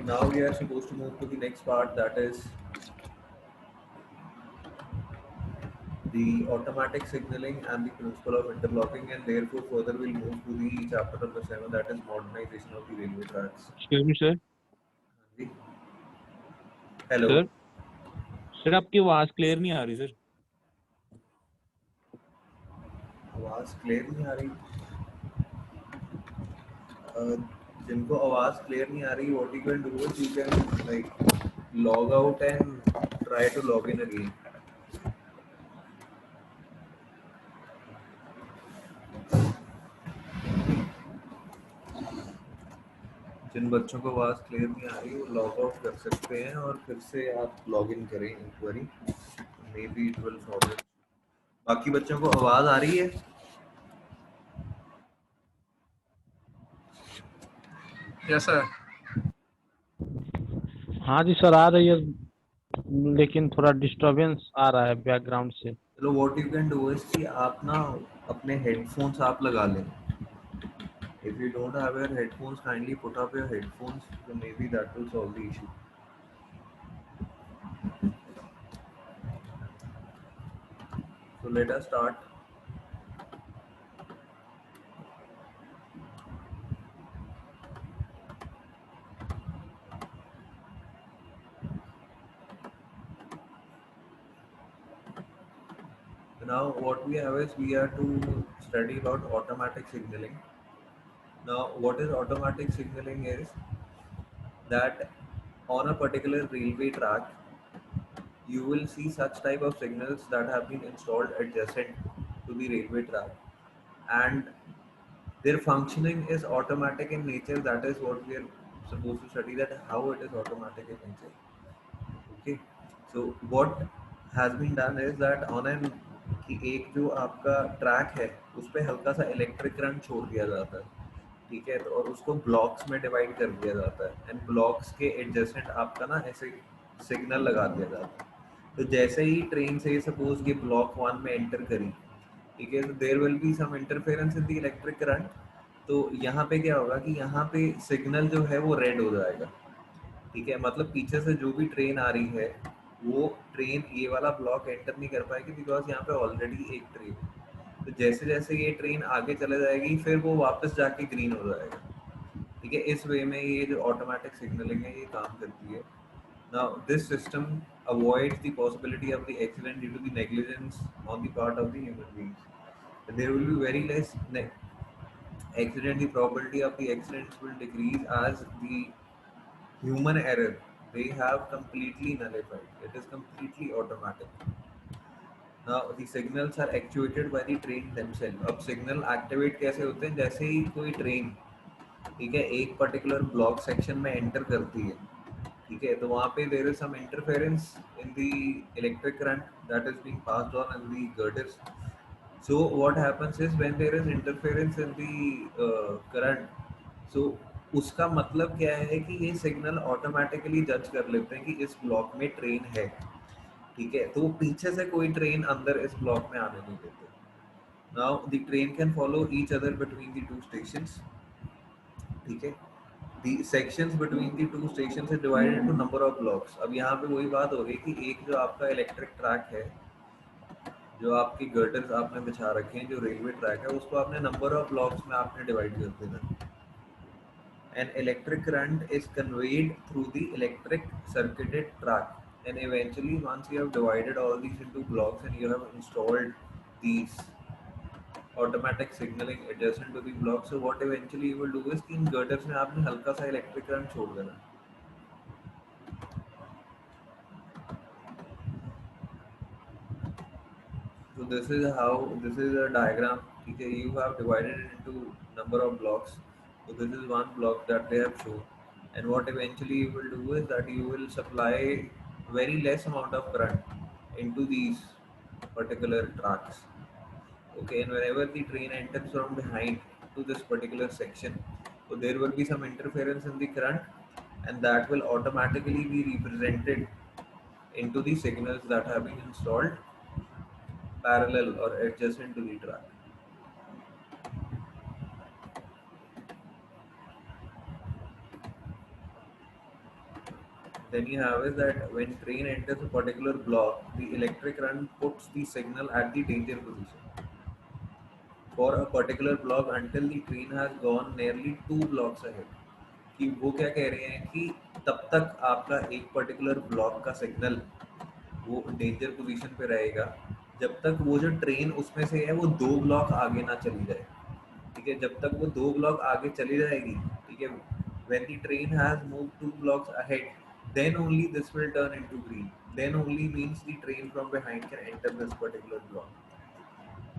Now we are supposed to move to the next part, that is the automatic signaling and the principle of interlocking, and therefore further we'll move to the chapter number 7, that is modernization of the railway tracks. Excuse me sir. Hello. Sir sir आपकी आवाज clear नहीं आ रही sir. आवाज clear नहीं आ रही? जिनको आवाज clear नहीं आ रही, what you can do is you can like log out and try to log in again. जिन बच्चों को आवाज क्लियर नहीं आ रही वो लॉग आउट कर सकते हैं और फिर से आप लॉग इन करें एक बारी, may be it will solve it. बाकी बच्चों को आवाज आ रही है? Yes sir. हाँ जी सर आ रही है, लेकिन थोड़ा डिस्टरबेंस आ रहा है बैकग्राउंड से. चलो what you can do is कि आप ना अपने हेडफोन्स आप लगा लें. If you don't have your headphones, kindly put up your headphones, so maybe that will solve the issue. So let us start. Now what we have is we are to study about automatic signaling. Now what is automatic signaling is that on a particular railway track you will see such type of signals that have been installed adjacent to the railway track, and their functioning is automatic in nature. That is what we are supposed to study, that how it is automatic in nature. Okay, so what has been done is that on an कि एक जो आपका track है उस पे हल्का सा electric current छोड़ दिया जाता है, ठीक है, तो और उसको ब्लॉक्स में डिवाइड कर दिया जाता है, एंड ब्लॉक्स के एडजेसेंट आपका ना ऐसे सिग्नल लगा दिया जाता है. तो जैसे ही ट्रेन से सपोज ये ब्लॉक 1 में एंटर करी, ठीक है, तो there will be some interference in the electric current. तो यहाँ पे क्या होगा कि यहाँ पे सिग्नल जो है वो रेड हो जाएगा, ठीक है, मतलब पीछे से जो भी ट्रेन आ रही है वो ट्रेन ये वाला ब्लॉक एंटर नहीं कर पाएगी, बिकॉज यहाँ पे ऑलरेडी एक ट्रेन है. तो जैसे जैसे ये ट्रेन आगे चले जाएगी फिर वो वापस जाके ग्रीन हो जाएगा, ठीक है. इस वे में ये जो ऑटोमेटिक सिग्नलिंग है ये काम करती है. Now this system avoids the possibility of the accident due to the negligence on the part of the human beings. There will be very less accident. The probability of the accidents will decrease as the human error they have completely nullified. It is completely automatic. Now the signals are actuated by the train themselves. अब signal activate कैसे होते हैं, जैसे ही कोई train, ठीक है, एक particular block section में एंटर करती है, ठीक है, तो वहाँ पे there is some interference in the electric current that is being passed on in the girders. So what happens is when there is interference in the current, so उसका मतलब क्या है कि ये सिग्नल ऑटोमेटिकली जज कर लेते हैं कि इस ब्लॉक में ट्रेन है, ठीक है, तो वो पीछे से कोई ट्रेन अंदर इस ब्लॉक में आने नहीं देते. Now the train can follow each other between the two stations, ठीक है. The sections between the two stations is divided into number of blocks. अब यहाँ पे वही बात हो गई कि एक जो आपका इलेक्ट्रिक ट्रैक है, जो आपकी गर्डर्स आपने बिछा रखे हैं, जो रेलवे ट्रैक है उसको आपने नंबर ऑफ ब्लॉक्स में आपने डिवाइड कर देना. An electric current is conveyed through the electric circuited track, and eventually once you have divided all these into blocks and you have installed these automatic signaling adjacent to the block, so what eventually you will do is कि इन girders में आपने हल्का सा electric current छोड़ देना. So this is a diagram. Okay, you have divided it into number of blocks. So this is one block that they have shown, and what eventually you will do is that you will supply very less amount of current into these particular tracks. Okay, and whenever the train enters from behind to this particular section, so there will be some interference in the current, and that will automatically be represented into the signals that have been installed parallel or adjacent to the track. then you have is that when train enters a particular block, the electric current puts the signal at the danger position for a particular block until the train has gone nearly 2 blocks ahead. कि वो क्या कह रहे हैं कि तब तक आपका एक पर्टिकुलर ब्लॉक का सिग्नल वो डेंजर पोजीशन पे रहेगा जब तक वो जो ट्रेन उसमें से है वो 2 ब्लॉक आगे ना चली जाए। ठीक है, जब तक वो 2 ब्लॉक आगे चली जाएगी, ठीक है, when the train has moved 2 blocks ahead, then only this will turn into green, then only means the train from behind can enter this particular block.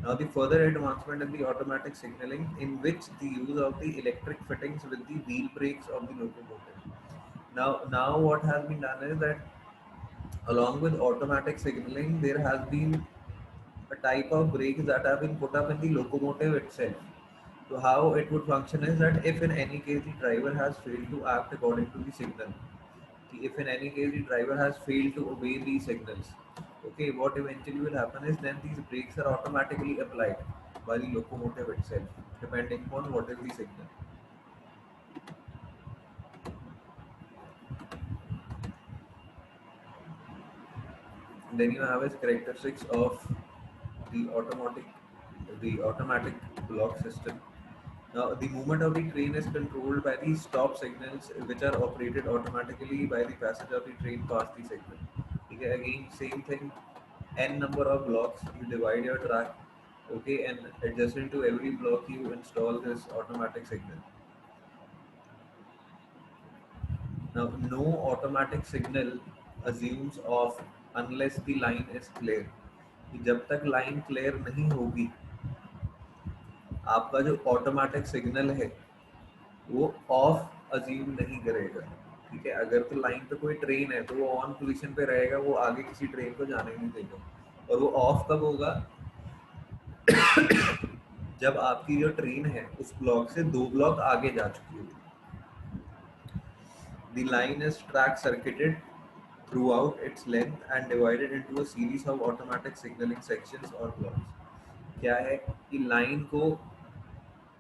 Now the further advancement in the automatic signaling in which the use of the electric fittings with the wheel brakes of the locomotive. Now what has been done is that along with automatic signaling, there has been a type of brakes that have been put up in the locomotive itself. So how it would function is that if in any case the driver has failed to act according to the signal, if in any case the driver has failed to obey these signals, okay, what eventually will happen is then these brakes are automatically applied by the locomotive itself, depending upon what is the signal. Then you have its characteristics of the automatic block system. Now, the movement of the train is controlled by the stop signals, which are operated automatically by the passage of the train past the signal. Okay, again, same thing. N number of blocks. You divide your track. Okay, and adjacent to every block, you install this automatic signal. Now, no automatic signal assumes off unless the line is clear. कि जब तक line clear नहीं होगी आपका जो automatic signal है वो of assume नहीं करेगा। ठीक है, अगर तो लाइन पे कोई ट्रेन है तो वो ऑन पोजीशन पे रहेगा, वो आगे किसी ट्रेन को जाने नहीं देगा। और वो ऑफ कब होगा? जब आपकी जो ट्रेन है उस ब्लॉक से 2 ब्लॉक आगे जा चुकी होगी। The line is track circuited throughout its length and divided into a series of automatic signaling sections or blocks. क्या है कि लाइन को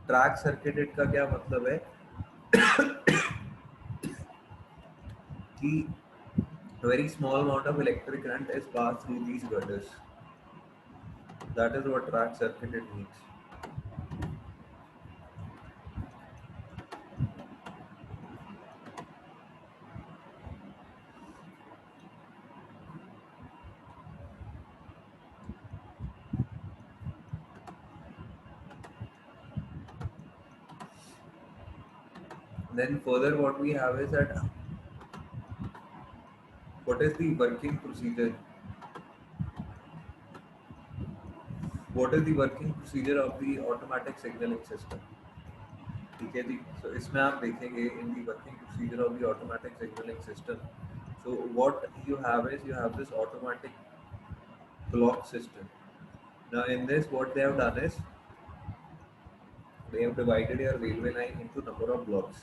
ट्रैक सर्किटेड का क्या मतलब है कि very small amount of electric current is passed through these girders. That is what track circuited means. Then further what we have is that what is the working procedure? What is the working procedure of the automatic signaling system? ठीक है जी, so इसमें आप देखेंगे in the working procedure of the automatic signaling system. So what you have is you have this automatic clock system. Now in this what they have done is they have divided your railway line into number of blocks.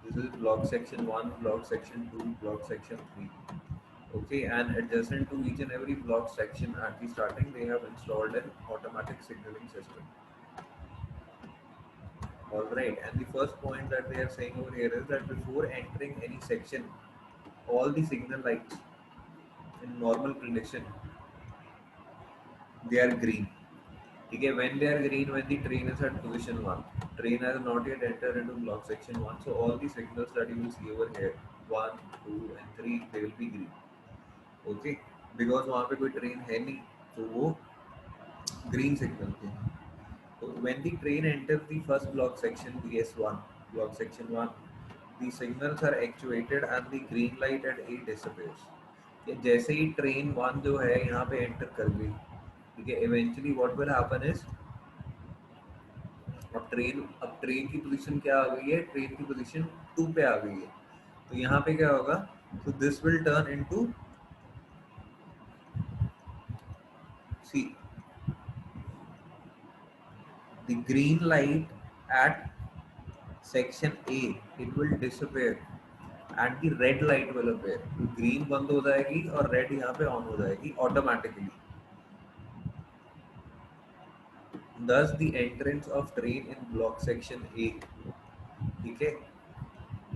This is block section 1, block section 2, block section 3. Okay, and adjacent to each and every block section at the starting, they have installed an automatic signaling system. Alright, and the first point that they are saying over here is that before entering any section, all the signal lights in normal condition, they are green. Okay, when they are green, when the train is at position 1, train has not yet entered into block section 1, so all the signals that you will see over here, 1, 2 and 3, they will be green. Okay, because वहाँ पे कोई train है नहीं तो वो green signal थे। So when the train enters the first block section BS1, block section 1, the signals are actuated and the green light at A disappears. कि जैसे ही ट्रेन 1 जो है यहाँ पे एंटर कर गई, ठीक है, eventually what will happen is अब ट्रेन की पोजीशन क्या आ गई है? ट्रेन की पोजीशन 2 पे आ गई है। तो यहाँ पे क्या होगा? So this will turn into, see, the green light at section A, it will disappear and the red light will appear. तो green बंद हो जाएगी और red यहाँ पे on हो जाएगी automatically. Thus the entrance of train in block section A. ठीक है?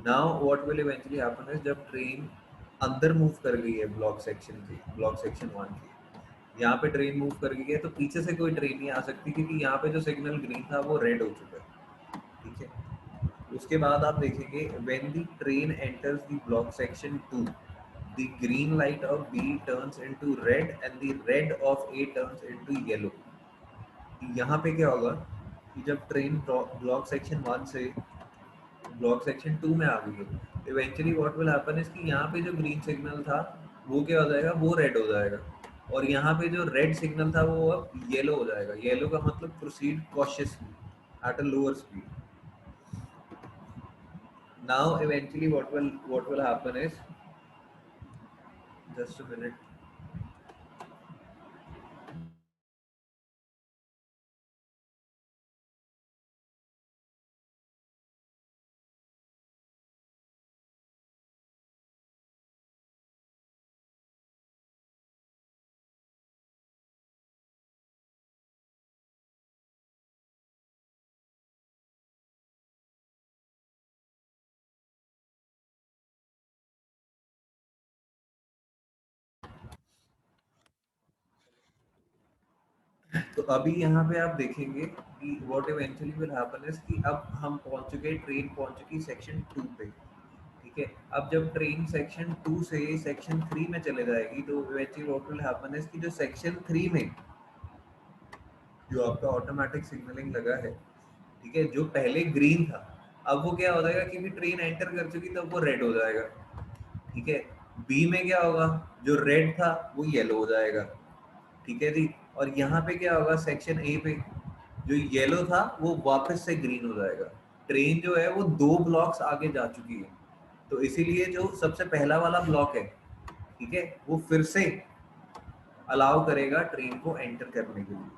Now what will eventually happen is जब ट्रेन अंदर मूव कर गई है ब्लॉक सेक्शन की, ब्लॉक सेक्शन 1 की, यहाँ पे ट्रेन मूव कर गई है, तो पीछे से कोई ट्रेन नहीं आ सकती क्योंकि यहाँ पे जो सिग्नल ग्रीन था वो रेड हो चुका है, ठीक है। उसके बाद आप देखेंगे when the train enters the block section 2 the green light of B turns into red and the red of A turns into yellow. यहाँ पे क्या होगा कि जब ट्रेन ब्लॉक सेक्शन 1 से ब्लॉक सेक्शन 2 में आ गई है, eventually what will happen is कि यहाँ पे जो ग्रीन सिग्नल था वो क्या हो जाएगा, वो रेड हो जाएगा, और यहाँ पे जो रेड सिग्नल था वो अब येलो हो जाएगा। येलो का मतलब proceed cautiously at a lower speed. Now eventually what will happen is, just a minute, तो अभी यहाँ पे आप देखेंगे कि what eventually will happen is कि अब हम पहुंच चुके, ट्रेन पहुंच चुकी सेक्शन 2 पे, ठीक है। अब जब ट्रेन सेक्शन 2 से सेक्शन 3 में चले जाएगी तो eventually what will happen is कि जो सेक्शन 3 में जो आपका ऑटोमेटिक सिग्नलिंग लगा है, ठीक है, जो पहले ग्रीन था अब वो क्या हो जाएगा, क्योंकि ट्रेन एंटर कर चुकी तब वो रेड हो जाएगा, ठीक है। बी में क्या होगा, जो रेड था वो येलो हो जाएगा, ठीक है जी। और यहाँ पे क्या होगा, सेक्शन ए पे जो येलो था वो वापस से ग्रीन हो जाएगा। ट्रेन जो है वो 2 ब्लॉक्स आगे जा चुकी है, तो इसीलिए जो सबसे पहला वाला ब्लॉक है, ठीक है, वो फिर से अलाउ करेगा ट्रेन को एंटर करने के लिए।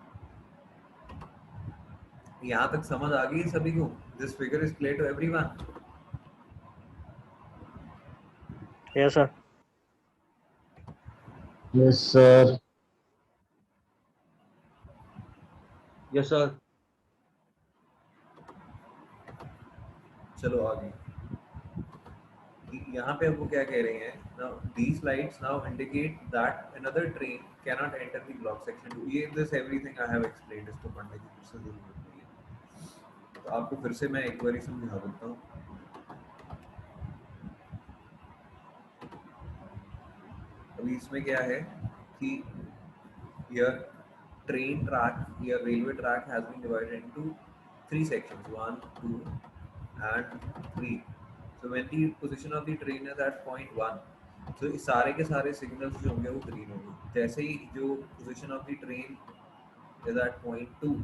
यहाँ तक समझ आ गई सभी को? This figure is clear to everyone? Yes, sir. Yes, sir. Yes, sir. चलो आगे। यहाँ पे वो क्या कह रहे हैं, now these lights now indicate that another train cannot enter the block section 2। ये this everything I have explained, इसको पढ़ने की फिर से जरूरत नहीं है, तो आपको फिर से मैं एक बार समझा देता हूँ। अभी इसमें क्या है कि your train track, your railway track has been divided into 3 sections, 1, 2 and 3। So when the position of the train is at point 1, तो so सारे के सारे सिग्नल्स जो होंगे वो ग्रीन होंगे। जैसे ही जो position of the train is at point 2,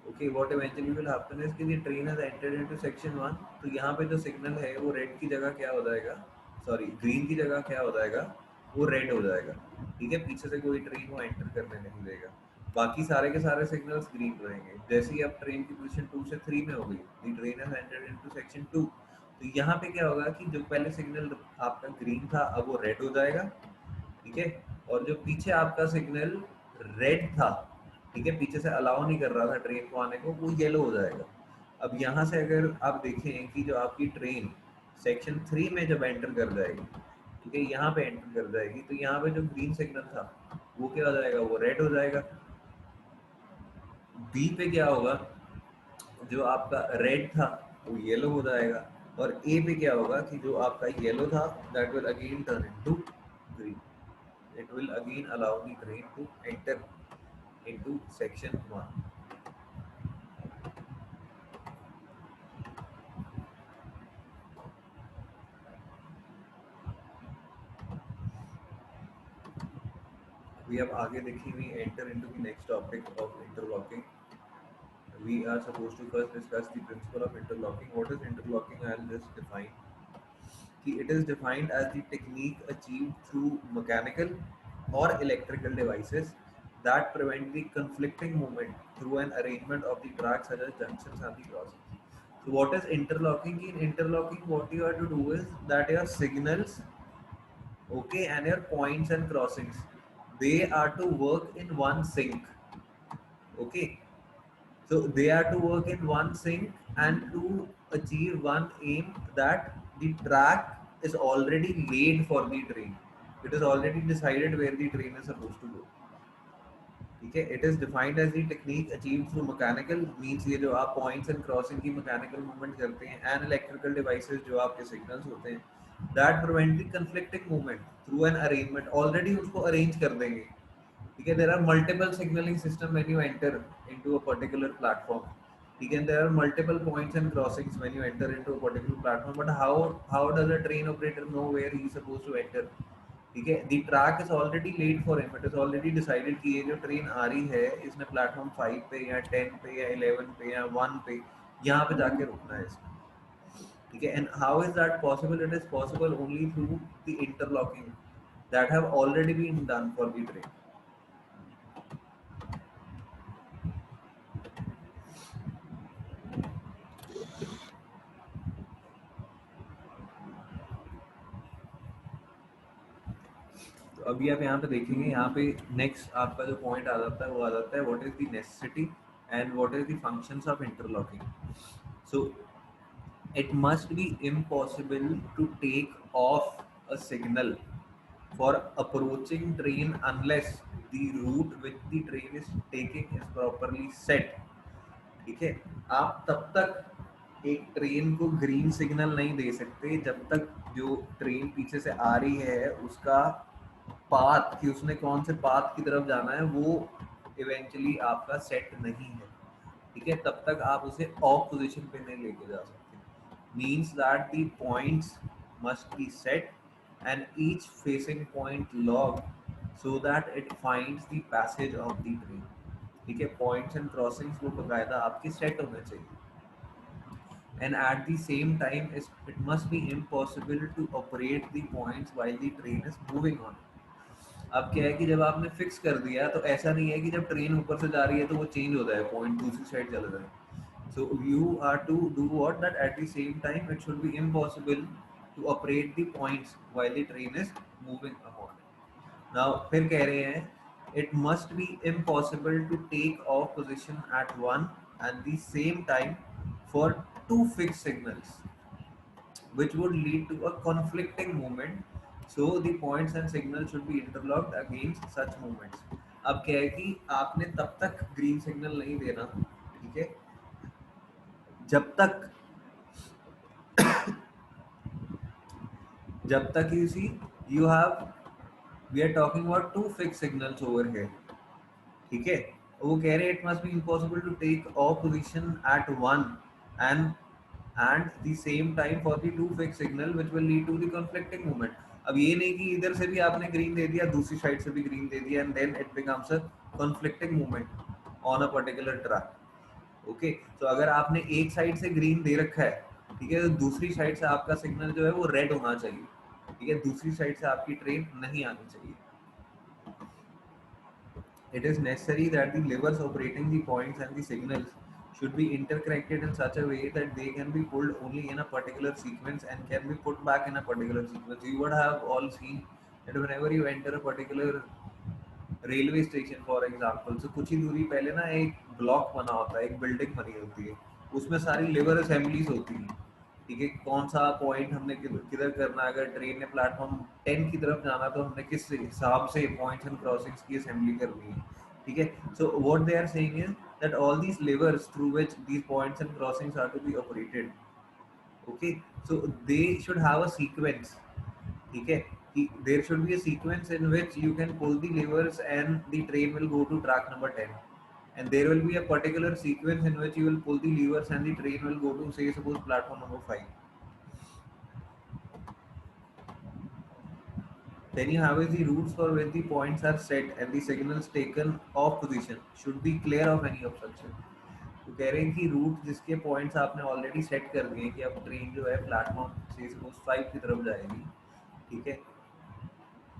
okay, what eventually will happen is कि the train has entered into section 1, तो यहाँ पे जो सिग्नल है वो रेड की जगह क्या हो जाएगा, सॉरी ग्रीन की जगह क्या हो जाएगा, वो रेड हो जाएगा, ठीक है। पीछे से कोई ट्रेन वो एंटर करने नहीं देगा, बाकी सारे के सारे सिग्नल्स ग्रीन रहेंगे। जैसे ही अब ट्रेन की पोजीशन 2 से 3 में हो गई, the train has entered into section 2, तो यहाँ पे क्या होगा कि जो पहले सिग्नल आपका ग्रीन था अब वो रेड हो जाएगा, ठीक है। और जो पीछे आपका सिग्नल रेड था, ठीक है, पीछे से अलाउ नहीं कर रहा था ट्रेन को आने को, वो येलो हो जाएगा। अब यहाँ से अगर आप देखें कि जो आपकी ट्रेन सेक्शन 3 में जब एंटर कर जाएगी, ठीक है, यहाँ पे एंटर कर जाएगी, तो यहाँ पे जो ग्रीन सिग्नल था वो क्या हो जाएगा, वो रेड हो जाएगा। बी पे क्या होगा, जो आपका रेड था वो येलो हो जाएगा, और ए पे क्या होगा कि जो आपका येलो था that will again turn into green. It will again allow the train to enter into section 1। we have आगे देखी, we enter into the next topic of interlocking। we are supposed to first discuss the principle of interlocking। what is interlocking? I'll just define कि it is defined as the technique achieved through mechanical or electrical devices that prevent the conflicting movement through an arrangement of the tracks such as junctions and the crossings। so what is interlocking? In interlocking what you have to do is that your signals, okay, and your points and crossings, they are to work in one sync, okay, so they are to work in one sync and to achieve one aim, that the track is already laid for the train. It is already decided where the train is supposed to go. ठीक है, it is defined as the technique achieved through mechanical means, ये जो आप points and crossing की mechanical movement करते हैं, and electrical devices जो आपके signals होते हैं, that prevent the conflicting movement through an arrangement, already उसको arrange कर देंगे. ठीक है, there are multiple signaling system when you enter into a particular platform. ठीक है, there are multiple points and crossings when you enter into a particular platform, but how does a train operator know where he is supposed to enter? ठीक है, the track is already laid for him, it is already decided कि ये जो train आ रही है इसने platform 5 पे या 10 पे या 11 पे या 1 पे यहाँ पे जाके रुकना है इसने. ठीक है, and how is that possible? It is possible only through the interlocking that have already been done for the train. तो अभी आप यहाँ पे देखेंगे, यहाँ पे नेक्स्ट आपका जो पॉइंट आ जाता है वो आ जाता है what is the necessity and what is the functions of interlocking. So it must be impossible to take off a signal for approaching train unless the route which the train is taking is properly set. ठीक है, आप तब तक एक train को green signal नहीं दे सकते जब तक जो ट्रेन पीछे से आ रही है उसका पाथ कि उसने कौन से पाथ की तरफ जाना है वो इवेंचुअली आपका सेट नहीं है. ठीक है, तब तक आप उसे ऑफ पोजीशन पे नहीं लेके जा सकते. Means that the points must be set and each facing point logged so that it finds the passage of the train. ठीक है, points and crossings वो बकायदा आपके सेट होने चाहिए. And at the same time it must be impossible to operate the points while the train is moving on. अब क्या है कि जब आपने फिक्स कर दिया तो ऐसा नहीं है कि जब ट्रेन ऊपर से जा रही है तो वो चेंज हो जाए, पॉइंट दूसरी साइड चला जाए. So you are to do what, that at the same time it should be impossible to operate the points while the train is moving upon it. Now फिर कह रहे हैं it must be impossible to take off position at one and the same time for two fixed signals which would lead to a conflicting movement. So the points and signals should be interlocked against such movements. अब क्या है कि आपने तब तक green signal नहीं देना, ठीक है, जब तक you see you have, we are talking about two fixed signals over here. ठीक है, वो कह रहे हैं it must be impossible to take off position at one and the same time for the two fixed signal which will lead to the conflicting movement. अब ये नहीं कि इधर से भी आपने ग्रीन दे दिया दूसरी साइड से भी ग्रीन दे दिया and then it becomes a conflicting movement on a particular track. Okay, तो अगर आपने एक साइड से ग्रीन दे रखा है, ठीक है, तो दूसरी साइड से आपका सिग्नल जो है वो रेड होना चाहिए. ठीक है, दूसरी साइड से आपकी ट्रेन नहीं आनी चाहिए. It is necessary that the levers operating the points and the signals should be interconnected in such a way that they can be pulled only in a particular sequence and can be put back in a particular sequence. You would have all seen that whenever you enter a particular railway station for example, तो कुछ ही दूरी पहले ना एक block बना होता है, एक बिल्डिंग बनी होती है, उसमें सारी लेबर असेंबलीज होती हैं. ठीक है, कौन सा पॉइंट हमने किधर करना है, अगर ट्रेन ने प्लेटफॉर्म 10 की तरफ जाना तो हमने किस हिसाब से पॉइंट्स एंड क्रॉसिंग्स की असेंबली करनी है. ठीक है, so what they are saying is that all these levers through which these points and crossings are to be operated, okay, so they should have a sequence. ठीक है, there should be a sequence in which you can pull the levers and the train will go to track number 10, and there will be a particular sequence in which you will pull the levers and the train will go to, say, suppose platform number 5. Then you have is the routes for when the points are set and the signals taken off position should be clear of any obstruction. तो कह रहे हैं कि root जिसके points आपने already set कर दिए कि अब ट्रेन जो है प्लेटफॉर्म से सपोज 5 की तरफ जाएगी, ठीक है,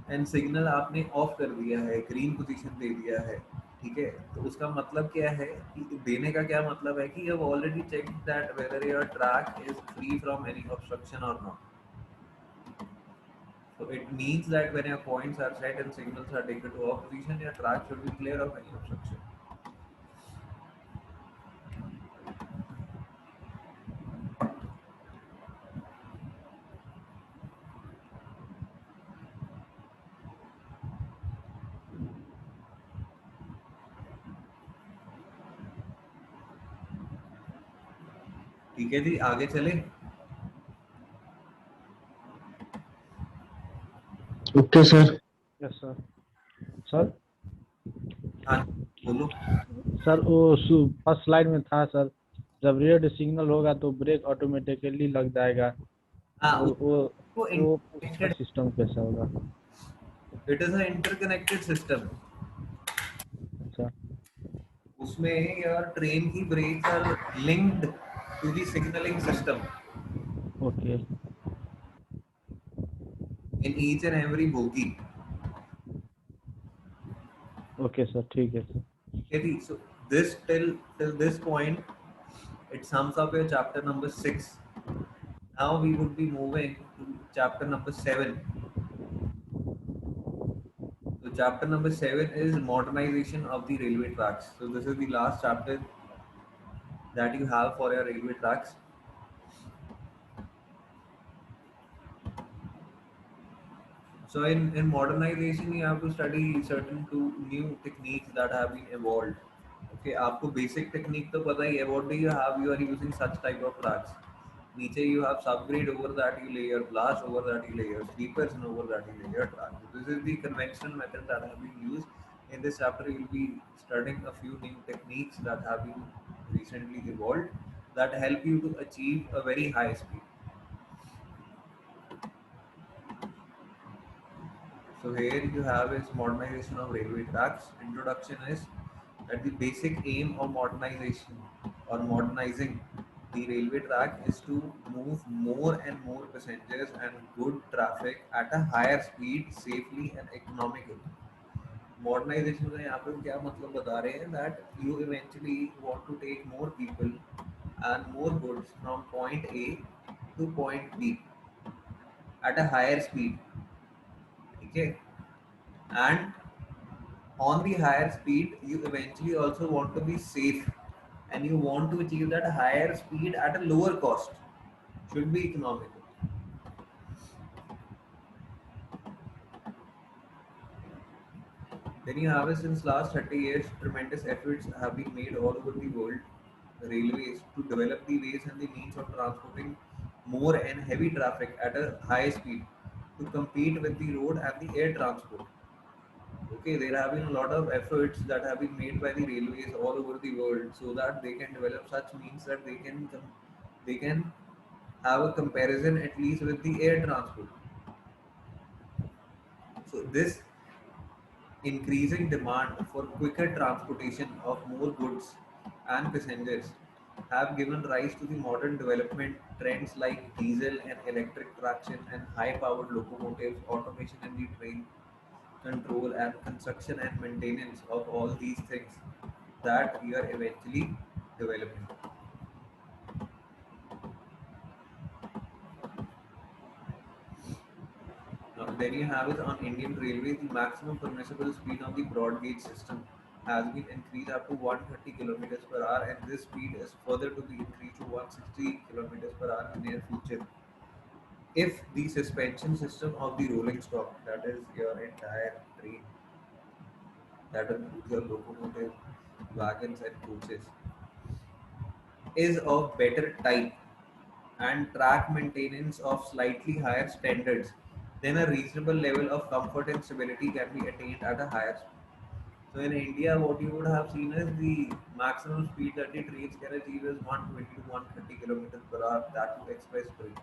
एंड सिग्नल आपने ऑफ कर दिया है, ग्रीन पोजीशन दे दिया है. ठीक है, तो उसका मतलब क्या है कि देने का क्या मतलब है कि you have already check that whether your track is free from any obstruction और not. So it means that when your points are set and signals are taken to off position, your track should be clear of any obstruction. ठीक है जी, आगे चले। Okay, sir. Yes sir. Sir हाँ बोलो। Sir वो first slide में था सर, जब रेड सिग्नल होगा तो ब्रेक ऑटोमेटिकली लग जाएगा, हाँ, तो वो वो उसका इंटरकनेक्टेड, सिस्टम कैसा होगा? It is a interconnected system. अच्छा। उसमें योर ट्रेन की brakes are linked to the signalling system okay. in each and every bogie. Okay sir, ठीक है सर। Okay, so this till this point, it sums up your chapter number 6. Now we would be moving to chapter number 7. So chapter number 7 is modernization of the railway tracks. So this is the last chapter that you have for your railway tracks. So in modernization, you have to study certain two new techniques that have been evolved. Okay, आपको basic technique तो पता ही है. What do you have? You are using such type of tracks. नीचे you have subgrade, over that you lay your blast, over that you lay your sleepers, and over that you lay your track. This is the conventional method that have been used. In this chapter, you will be studying a few new techniques that have been recently evolved that help you to achieve a very high speed. So here you have is modernization of railway tracks. Introduction is that the basic aim of modernization or modernizing the railway track is to move more and more passengers and good traffic at a higher speed safely and economically. Modernization का यहाँ पे क्या मतलब बता रहे हैं that you eventually want to take more people and more goods from point A to point B at a higher speed. ठीक है, and on the higher speed you eventually also want to be safe and you want to achieve that higher speed at a lower cost, should be economical. Then you have it, since last 30 years tremendous efforts have been made all over the world railways to develop the ways and the means of transporting more and heavy traffic at a high speed to compete with the road and the air transport. Okay, there have been a lot of efforts that have been made by the railways all over the world so that they can develop such means that they can have a comparison at least with the air transport. So this increasing demand for quicker transportation of more goods and passengers have given rise to the modern development trends like diesel and electric traction and high powered locomotives, automation in the train control and construction and maintenance of all these things that we are eventually developing. Now, then you have it on Indian Railways, the maximum permissible speed of the broad gauge system has been increased up to 130 kilometers per hour, and this speed is further to be increased to 160 kilometers per hour in near future. If the suspension system of the rolling stock, that is your entire train, that includes your locomotive, wagons, and coaches, is of better type and track maintenance of slightly higher standards, then a reasonable level of comfort and stability can be attained at a higher speed. So in India, what you would have seen is the maximum speed that the trains can achieve is 120 to 130 kilometers per hour, that to express trains.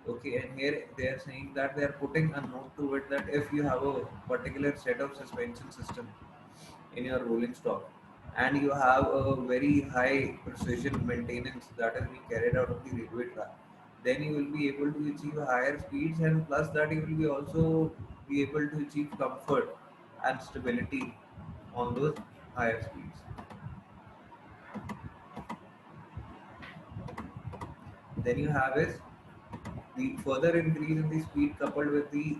Okay, and here they are saying that they are putting a note to it that if you have a particular set of suspension system in your rolling stock and you have a very high precision maintenance that is being carried out of the railway track, then you will be able to achieve higher speeds, and plus that you will be also be able to achieve comfort and stability on those higher speeds. Then you have is the further increase in the speed coupled with the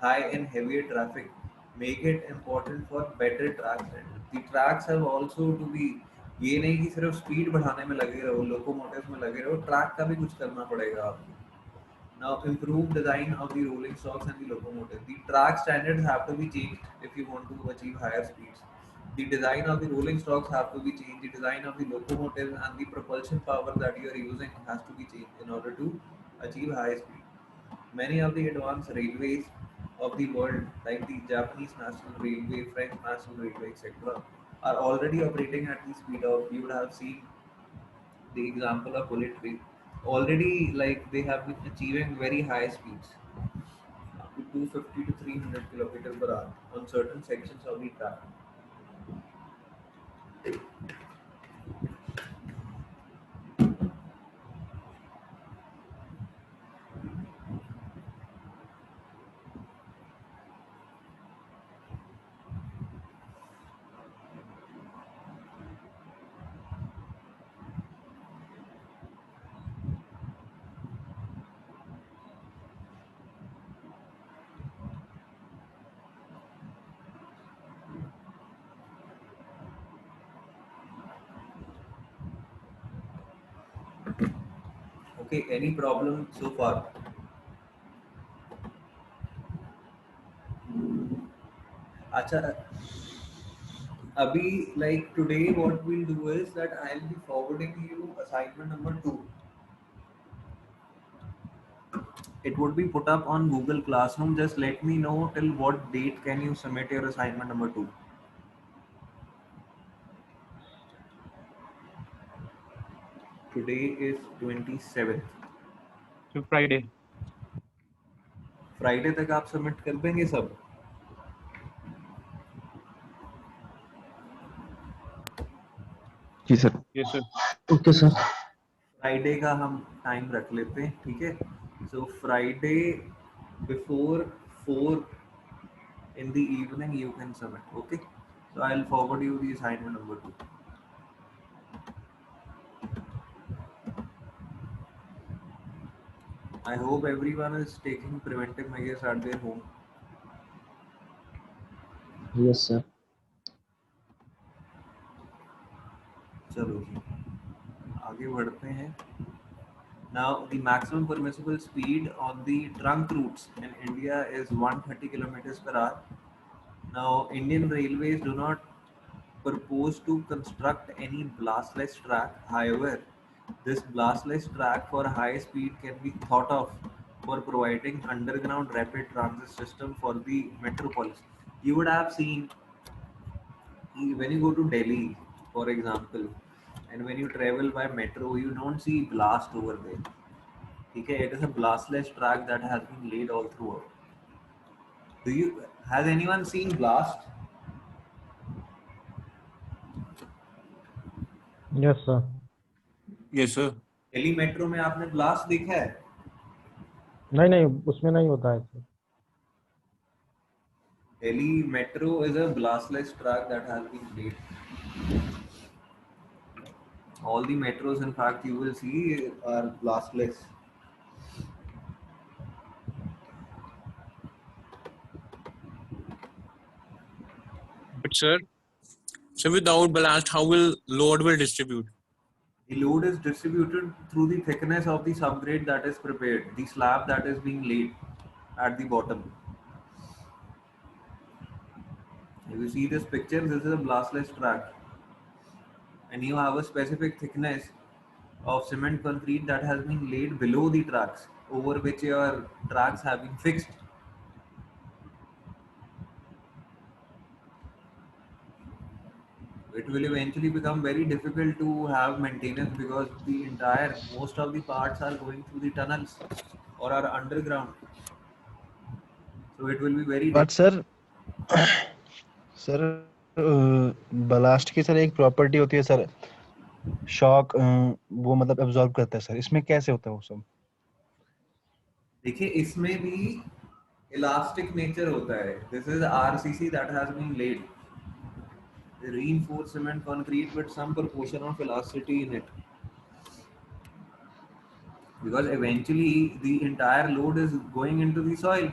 high and heavier traffic make it important for better track standards. The tracks have also to be, ये नहीं कि सिर्फ speed बढ़ाने में लगे रहो, locomotives में लगे रहो, ट्रैक का भी कुछ करना पड़ेगा आपको. Now improve design of the rolling stocks and the locomotive. The track standards have to be changed if you want to achieve higher speeds. The design of the rolling stocks have to be changed. The design of the locomotive and the propulsion power that you are using has to be changed in order to achieve high speed. Many of the advanced railways of the world, like the Japanese National Railway, French National Railway, etc., are already operating at the speed of, you would have seen the example of bullet train. Already, like they have been achieving very high speeds, up to 250 to 300 kilometers per hour on certain sections of the track. Okay, any problem so far? Acha, Abhi, like today, what we'll do is that I'll be forwarding you assignment number 2. It would be put up on Google Classroom. Just let me know till what date can you submit your assignment number 2. Today is 27th. Friday. Friday तक आप submit कर देंगे सब? जी sir. Yes, sir. Okay sir. Friday का हम time रख लेते हैं, ठीक है? So Friday before 4 in the evening you can submit. Okay, so I'll forward you the assignment number 2. I hope everyone is taking preventive measures at their home. Yes sir. चलो जी, आगे बढ़ते हैं. Now the maximum permissible speed on the trunk routes in India is 130 kilometers per hour. Now Indian Railways do not propose to construct any blastless track. However, this blastless track for high speed can be thought of for providing underground rapid transit system for the metropolis. You would have seen when you go to Delhi, for example, and when you travel by metro, you don't see blast over there. Okay, it is a blastless track that has been laid all throughout. Has anyone seen blast? Yes sir. Yes, sir. Delhi metro में आपने blast देखा है? नहीं उसमें नहीं होता है sir. Delhi Metro is a blastless track that has been laid. All the metros, in fact, you will see are blastless. But sir, so without blast, how will load will distribute? The load is distributed through the thickness of the subgrade that is prepared, the slab that is being laid at the bottom. If you see this picture, this is a blastless track, and you have a specific thickness of cement concrete that has been laid below the tracks over which your tracks have been fixed. It will eventually become very difficult to have maintenance because most of the parts are going through the tunnels or are underground. So it will be very but sir blast की sir एक property होती है sir, shock वो मतलब absorb करता है sir. इसमें कैसे होता है वो सब? देखिए, इसमें भी इलास्टिक नेचर होता है. This is RCC that has been laid, reinforced cement concrete with some proportion of elasticity in it, because eventually the entire load is going into the soil.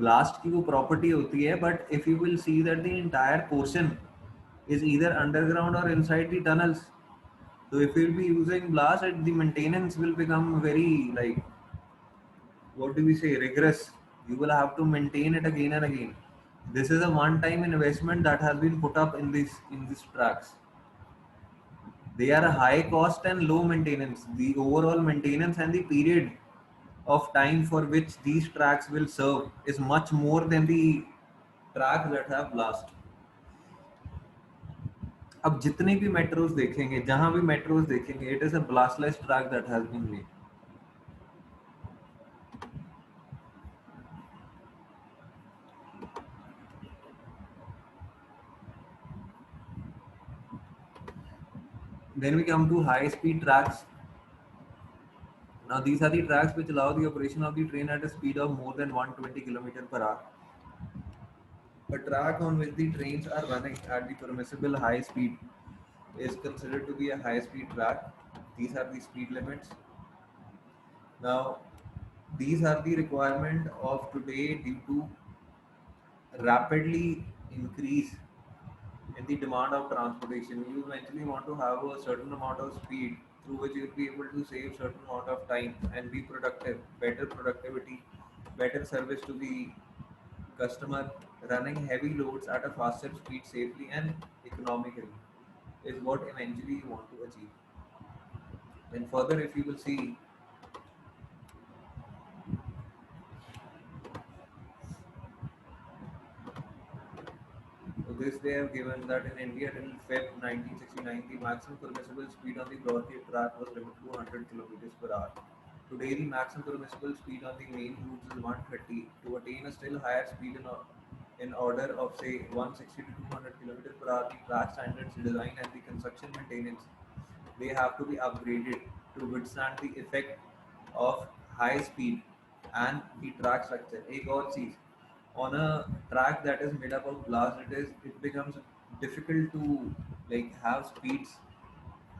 Blast की वो property होती है, but if you will see that the entire portion is either underground or inside the tunnels, so if you'll be using blast, the maintenance will become very, like, what do we say, rigorous. You will have to maintain it again and again. This is a one-time investment that has been put up in these tracks. They are high cost and low maintenance. The overall maintenance and the period of time for which these tracks will serve is much more than the tracks that have blast. अब जितने भी metros देखेंगे, जहां भी metros देखेंगे, it is a ballastless track that has been made. Then we come to high speed tracks. Now these are the tracks which allow the operation of the train at a speed of more than 120 km per hour. A track on which the trains are running at the permissible high speed is considered to be a high speed track. These are the speed limits. Now these are the requirement of today due to rapidly increase in the demand of transportation. You eventually want to have a certain amount of speed through which you'll be able to save certain amount of time and be productive, better productivity, better service to the customer, running heavy loads at a faster speed safely and economically is what eventually you want to achieve. And further, if you will see, so this they have given that in India till Feb 1969, the maximum permissible speed on the broad gauge track was limited to 100 kilometers per hour. Today, the maximum permissible speed on the main routes is 130. To attain a still higher speed in order of say 160 to 200 kilometers per hour, the track standards, design, and the construction maintenance they have to be upgraded to withstand the effect of high speed and the track structure. एक और चीज, on a track that is made up of glass, it becomes difficult to like have speeds,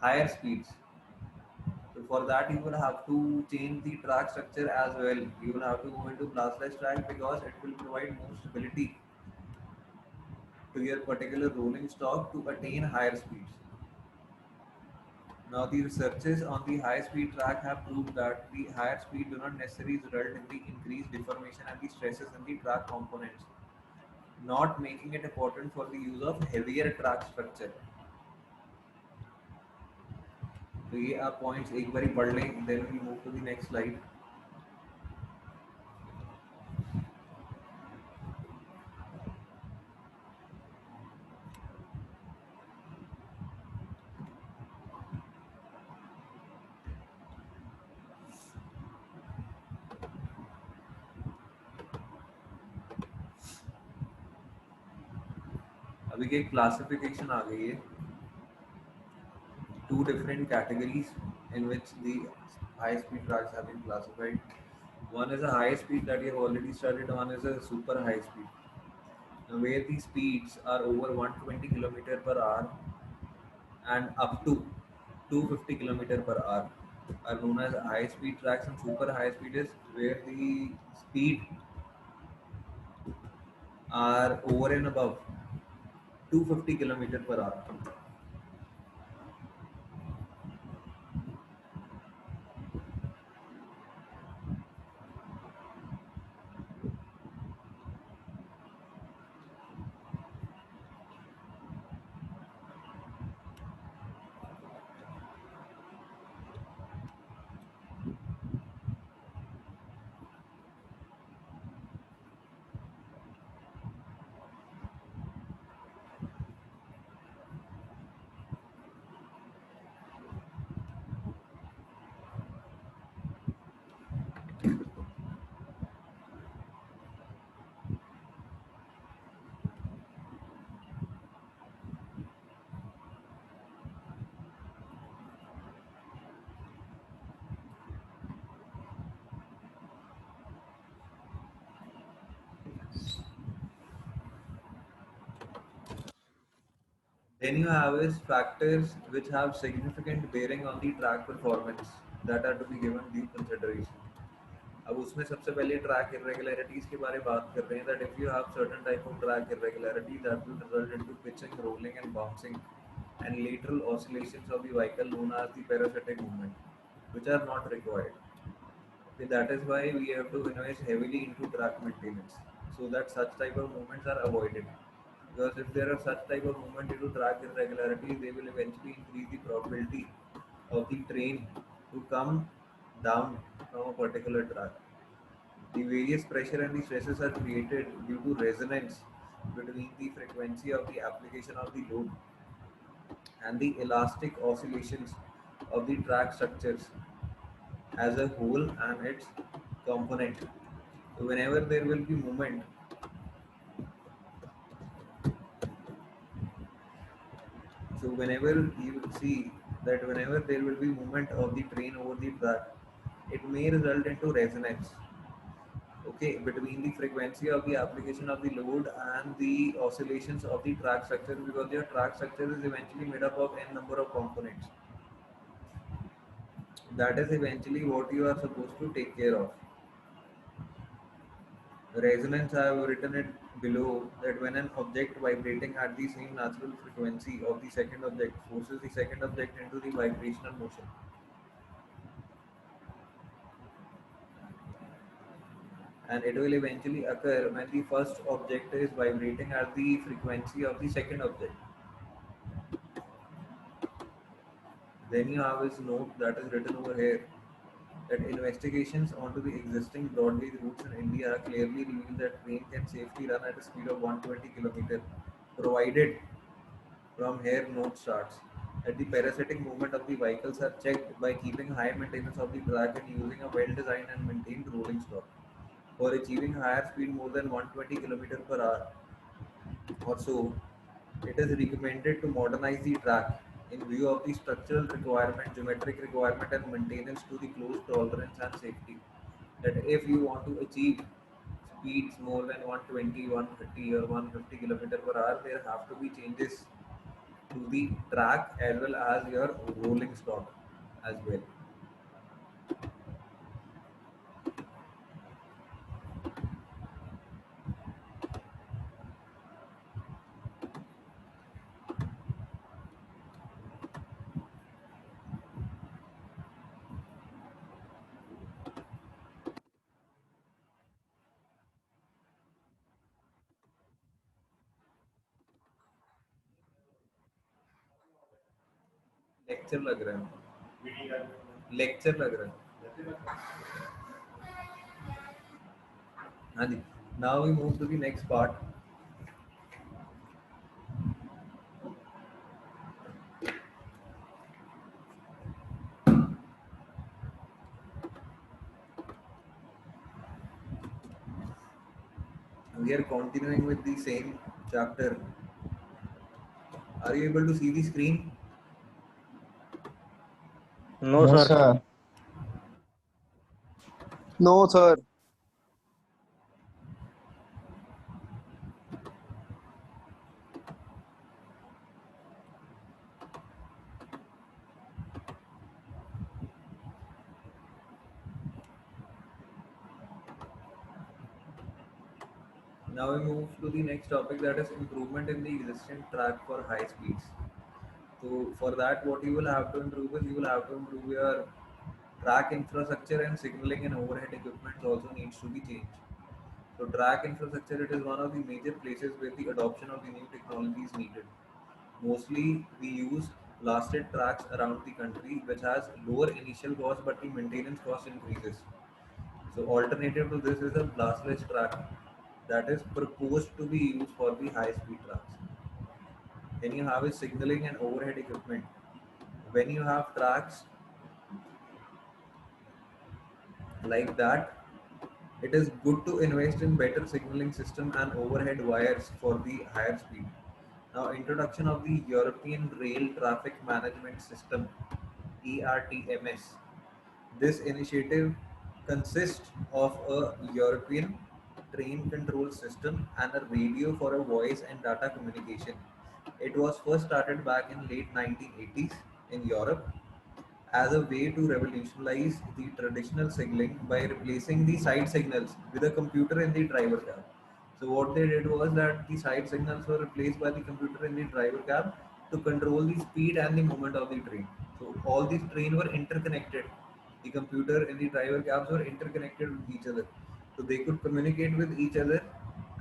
higher speeds. So for that you will have to change the track structure as well. You will have to go into glassless track because it will provide more stability to your particular rolling stock to attain higher speeds. Now, the researches on the high-speed track have proved that the higher speed do not necessarily result in the increased deformation and the stresses in the track components, not making it important for the use of heavier track structure. तो ये आप points एक बारी पढ़ लें, then we move to the next slide. अभी की classification आ गई है. Two different categories in which the high speed tracks have been classified. One is a high speed that you have already studied, one is a super high speed. Now, where the speeds are over 120 km per hour and up to 250 km per hour are known as high speed tracks, and super high speed is where the speed are over and above 250 km per hour. Then you have is factors which have significant bearing on the track performance that are to be given due consideration. अब उसमें सबसे पहले track irregularities के बारे में बात कर रहे हैं that if you have certain type of track irregularity that will result into pitching, rolling and bouncing and lateral oscillations of the vehicle known as the parasitic movement which are not required. Okay, that is why we have to invest heavily into track maintenance. so that such type of movements are avoided. Because if there are such type of movement due to track irregularities, they will eventually increase the probability of the train to come down from a particular track. The various pressure and the stresses are created due to resonance between the frequency of the application of the load and the elastic oscillations of the track structures as a whole and its component. So whenever there will be movement, so whenever you see that whenever there will be movement of the train over the track, it may result into resonance, okay, between the frequency of the application of the load and the oscillations of the track structure, because your track structure is eventually made up of n number of components. That is eventually what you are supposed to take care of. Resonance, I have written it below that when an object vibrating at the same natural frequency of the second object forces the second object into the vibrational motion, and it will eventually occur when the first object is vibrating at the frequency of the second object. Then you have this note that is written over here that investigations onto the existing broad gauge routes in India clearly reveal that train can safely run at a speed of 120 km, provided from here note starts that the parasitic movement of the vehicles are checked by keeping high maintenance of the track and using a well-designed and maintained rolling stock. For achieving higher speed more than 120 km per hour or so, it is recommended to modernize the track in view of the structural requirement, geometric requirement, and maintenance to the close tolerance and safety. That if you want to achieve speeds more than 120, 130, or 150 km per hour, there have to be changes to the track as well as your rolling stock as well. Lecture लग रहा है lecture लग रहा है हाँ जी now we move to the next part. We are continuing with the same chapter. Are you able to see the screen? No, sir. No, sir. Now we move to the next topic, that is improvement in the existing track for high speeds. So for that, what you will have to improve is you will have to improve your track infrastructure, and signaling and overhead equipment also needs to be changed. So track infrastructure, it is one of the major places where the adoption of the new technology is needed. Mostly we use blasted tracks around the country, which has lower initial cost but the maintenance cost increases. So alternative to this is a blastless track that is proposed to be used for the high speed tracks. Then you have a signaling and overhead equipment. When you have tracks like that, it is good to invest in better signaling system and overhead wires for the higher speed. Now, introduction of the European Rail Traffic Management System, ERTMS. This initiative consists of a European train control system and a radio for a voice and data communication. It was first started back in late 1980s in Europe as a way to revolutionize the traditional signaling by replacing the side signals with a computer in the driver cab. So what they did was that the side signals were replaced by the computer in the driver cab to control the speed and the movement of the train. So all these trains were interconnected. The computer in the driver cabs were interconnected with each other. So they could communicate with each other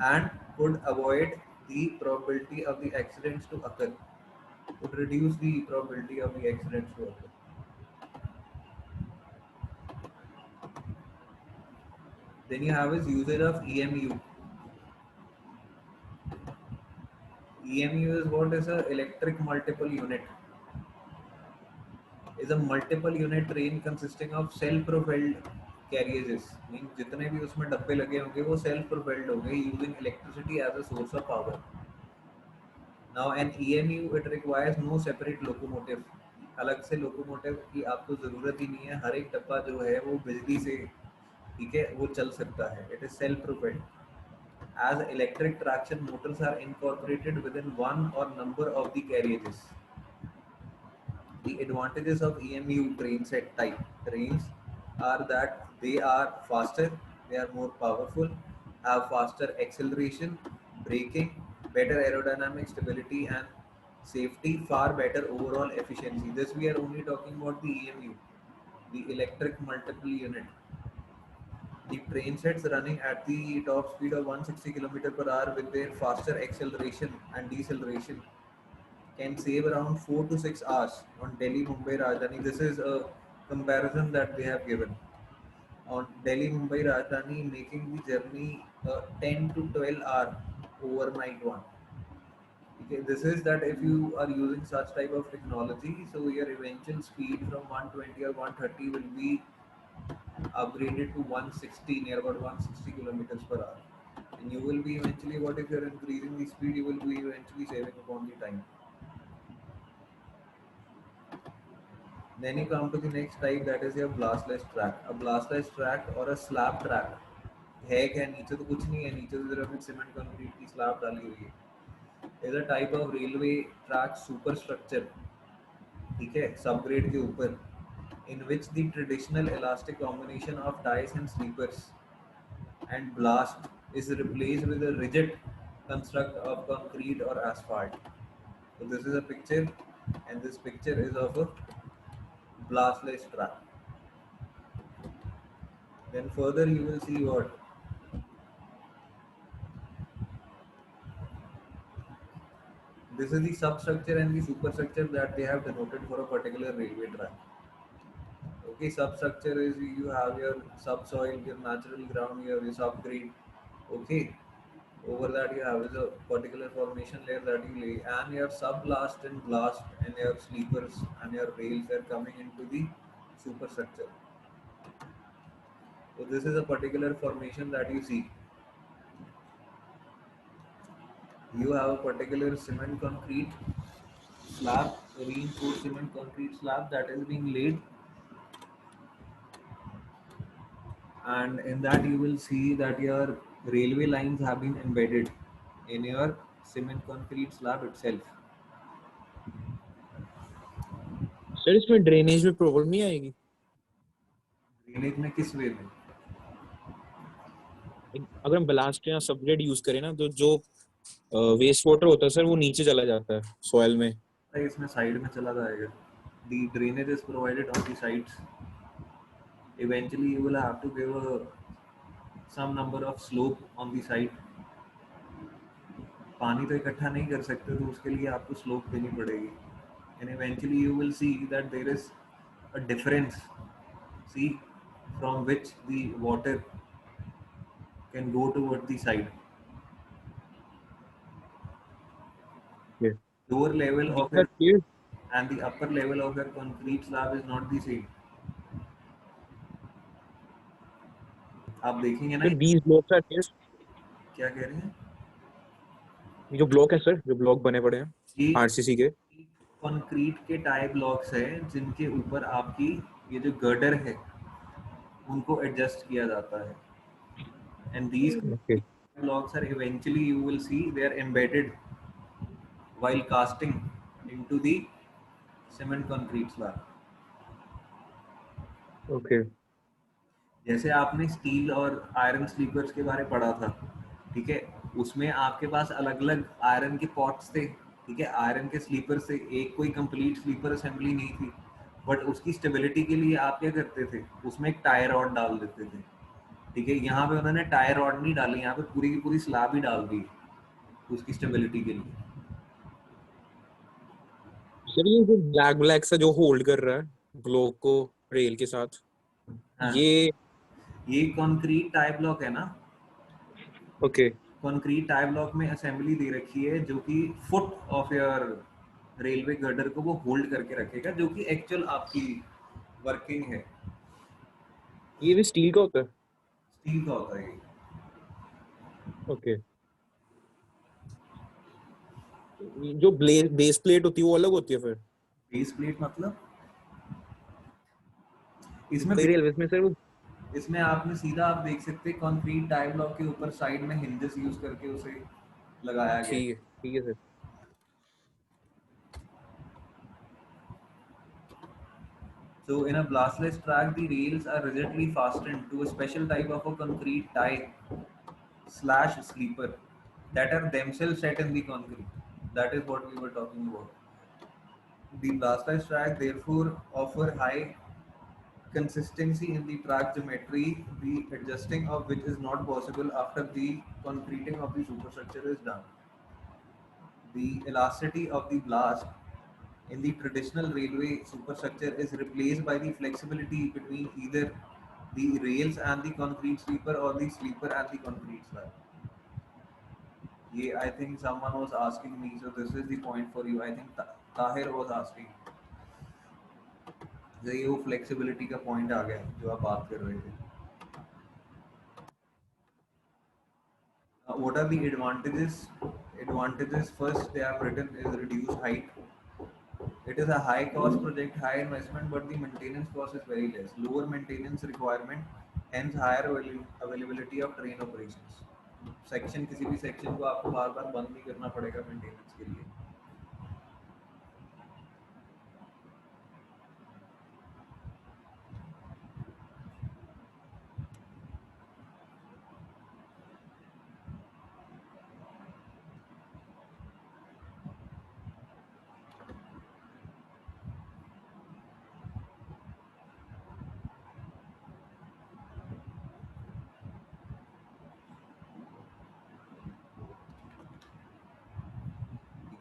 and could avoid the probability of the accidents to occur, could reduce the probability of the accidents to occur. Then you have is usage of EMU. EMU is what is a electric multiple unit. Is a multiple unit train consisting of self-propelled carriages. Means जितने भी उसमें डब्बे लगे होंगे वो self-propelled होंगे using electricity as a source of power. Now an EMU it requires no separate locomotive. अलग से लोकोमोटिव की आपको ज़रूरत ही नहीं है. हर एक डब्बा जो है वो बिजली से ठीक है वो चल सकता है. It is self-propelled. As electric traction motors are incorporated within one or number of the carriages. The advantages of EMU train set type trains are that they are faster, they are more powerful, have faster acceleration, braking, better aerodynamic stability and safety, far better overall efficiency. This we are only talking about the EMU, the electric multiple unit. The train sets running at the top speed of 160 km per hour with their faster acceleration and deceleration can save around 4 to 6 hours on Delhi Mumbai Rajdhani. This is a comparison that they have given. On Delhi Mumbai Rajdhani, making the journey 10 to 12 hour overnight one. Okay, this is that if you are using such type of technology, so your eventual speed from 120 or 130 will be upgraded to 160, near about 160 kilometers per hour. And you will be eventually, what if you're increasing the speed, you will be eventually saving upon the time. Then you come to the next type, that is your blastless track. A blastless track or a slab track है क्या? नीचे तो कुछ नहीं है, नीचे तो सिर्फ एक सीमेंट कंक्रीट की स्लैब डाली हुई है. is a type of railway track superstructure, ठीक है, subgrade के ऊपर, in which the traditional elastic combination of ties and sleepers and blast is replaced with a rigid construct of concrete or asphalt. So this is a picture, and this picture is of a blastless track. Then further you will see what? This is the substructure and the superstructure that they have denoted for a particular railway track. Okay, substructure is you have your subsoil, your natural ground, you have your subgrade. Okay, over that you have is a particular formation layer that you lay, and your subblast and blast and your sleepers and your rails are coming into the superstructure. So this is a particular formation that you see. You have a particular cement concrete slab, reinforced cement concrete slab that is being laid, and in that you will see that your railway lines have been embedded in your cement concrete slab itself. Sir इसमें drainage में problem नहीं आएगी? Drainage में किस वे में? अगर हम blast या सबग्रेड यूज करें ना तो जो वेस्ट वाटर होता है सर वो नीचे चला जाता है सॉइल में. इसमें साइड में चला जाएगा. The drainage is provided on the sides. Eventually you will have to give some number of slope on the side. पानी तो इकट्ठा नहीं कर सकते, तो उसके लिए आपको स्लोप देनी पड़ेगी. And eventually you will see that there is a difference, see, from which the water can go toward the side. Yeah. Lower level of That your is and the upper level of your concrete slab is not the same. आप देखेंगे ना, these blocks are just क्या कह रहे हैं? जो block है sir, जो ब्लॉक बने पड़े हैं ये आरसीसी के कंक्रीट के टाई ब्लॉक्स हैं जिनके ऊपर आपकी ये जो गर्डर है उनको एडजस्ट किया जाता है. And these okay. blocks are eventually you will see they are embedded while casting into the cement concrete slab. Okay. जैसे आपने स्टील और आयरन स्लीपर्स के बारे में पढ़ा था, ठीक है, उसमें आपके पास अलग अलग आयरन के पॉट्स थे, ठीक है, आयरन के स्लीपर से एक कोई कंप्लीट स्लीपर असेंबली नहीं थी, बट उसकी स्टेबिलिटी के लिए आप क्या करते थे, उसमें एक टायर रॉड डाल देते थे. ठीक है, यहाँ पे उन्होंने टायर रॉड नहीं डाली, यहाँ पे पूरी की पूरी स्लैब ही डाल दी उसकी स्टेबिलिटी के लिए। सर ये जो ब्लैक ब्लैक सा जो होल्ड कर रहा है ग्लोब को रेल के साथ, हाँ, ये ये कंक्रीट टाई ब्लॉक है ना। ओके कंक्रीट टाई ब्लॉक में असेंबली दे रखी है जो कि foot of your railway girder को वो होल्ड करके रखेगा, जो कि एक्चुअल आपकी वर्किंग है। ये भी स्टील का होता है। स्टील का होता है ये। ओके, जो बेस प्लेट होती है वो अलग होती है फिर। बेस प्लेट मतलब इसमें कई रेलवे में सर वो इसमें आपने सीधा आप देख सकते हैं कंक्रीट टाई ब्लॉक के ऊपर साइड में हिंजेस यूज करके उसे लगाया गया है। ठीक है sir. So in a blastless track, the rails are rigidly fastened to a special type of a concrete tie slash sleeper that are themselves set in the concrete. That is what we were talking about. The blastless track therefore offer high consistency in the track geometry, the adjusting of which is not possible after the concreting of the superstructure is done. The elasticity of the blast in the traditional railway superstructure is replaced by the flexibility between either the rails and the concrete sleeper or the sleeper and the concrete slab. Yeah, I think someone was asking me, so this is the point for you. I think Tahir was asking. तो ये वो flexibility का point आ गया जो आप बात कर रहे थे. What are the advantages? Advantages first, they are written is reduced height. It is a high cost project, high investment, but the maintenance cost is very less. Lower maintenance requirement, hence higher availability of train operations. Section किसी भी section को आपको बार बार बंद नहीं करना पड़ेगा maintenance के लिए.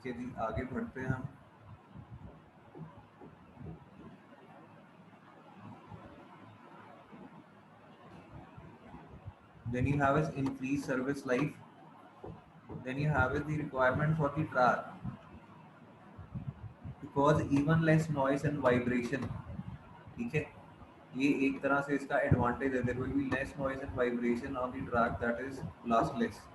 ठीक है जी, आगे बढ़ते हैं हम. Then you have is increased service life. Then you have is the requirement for the track to cause even less noise and vibration. ठीक है, ये एक तरह से इसका एडवांटेज है. There will be less noise and vibration on the track that is blastless.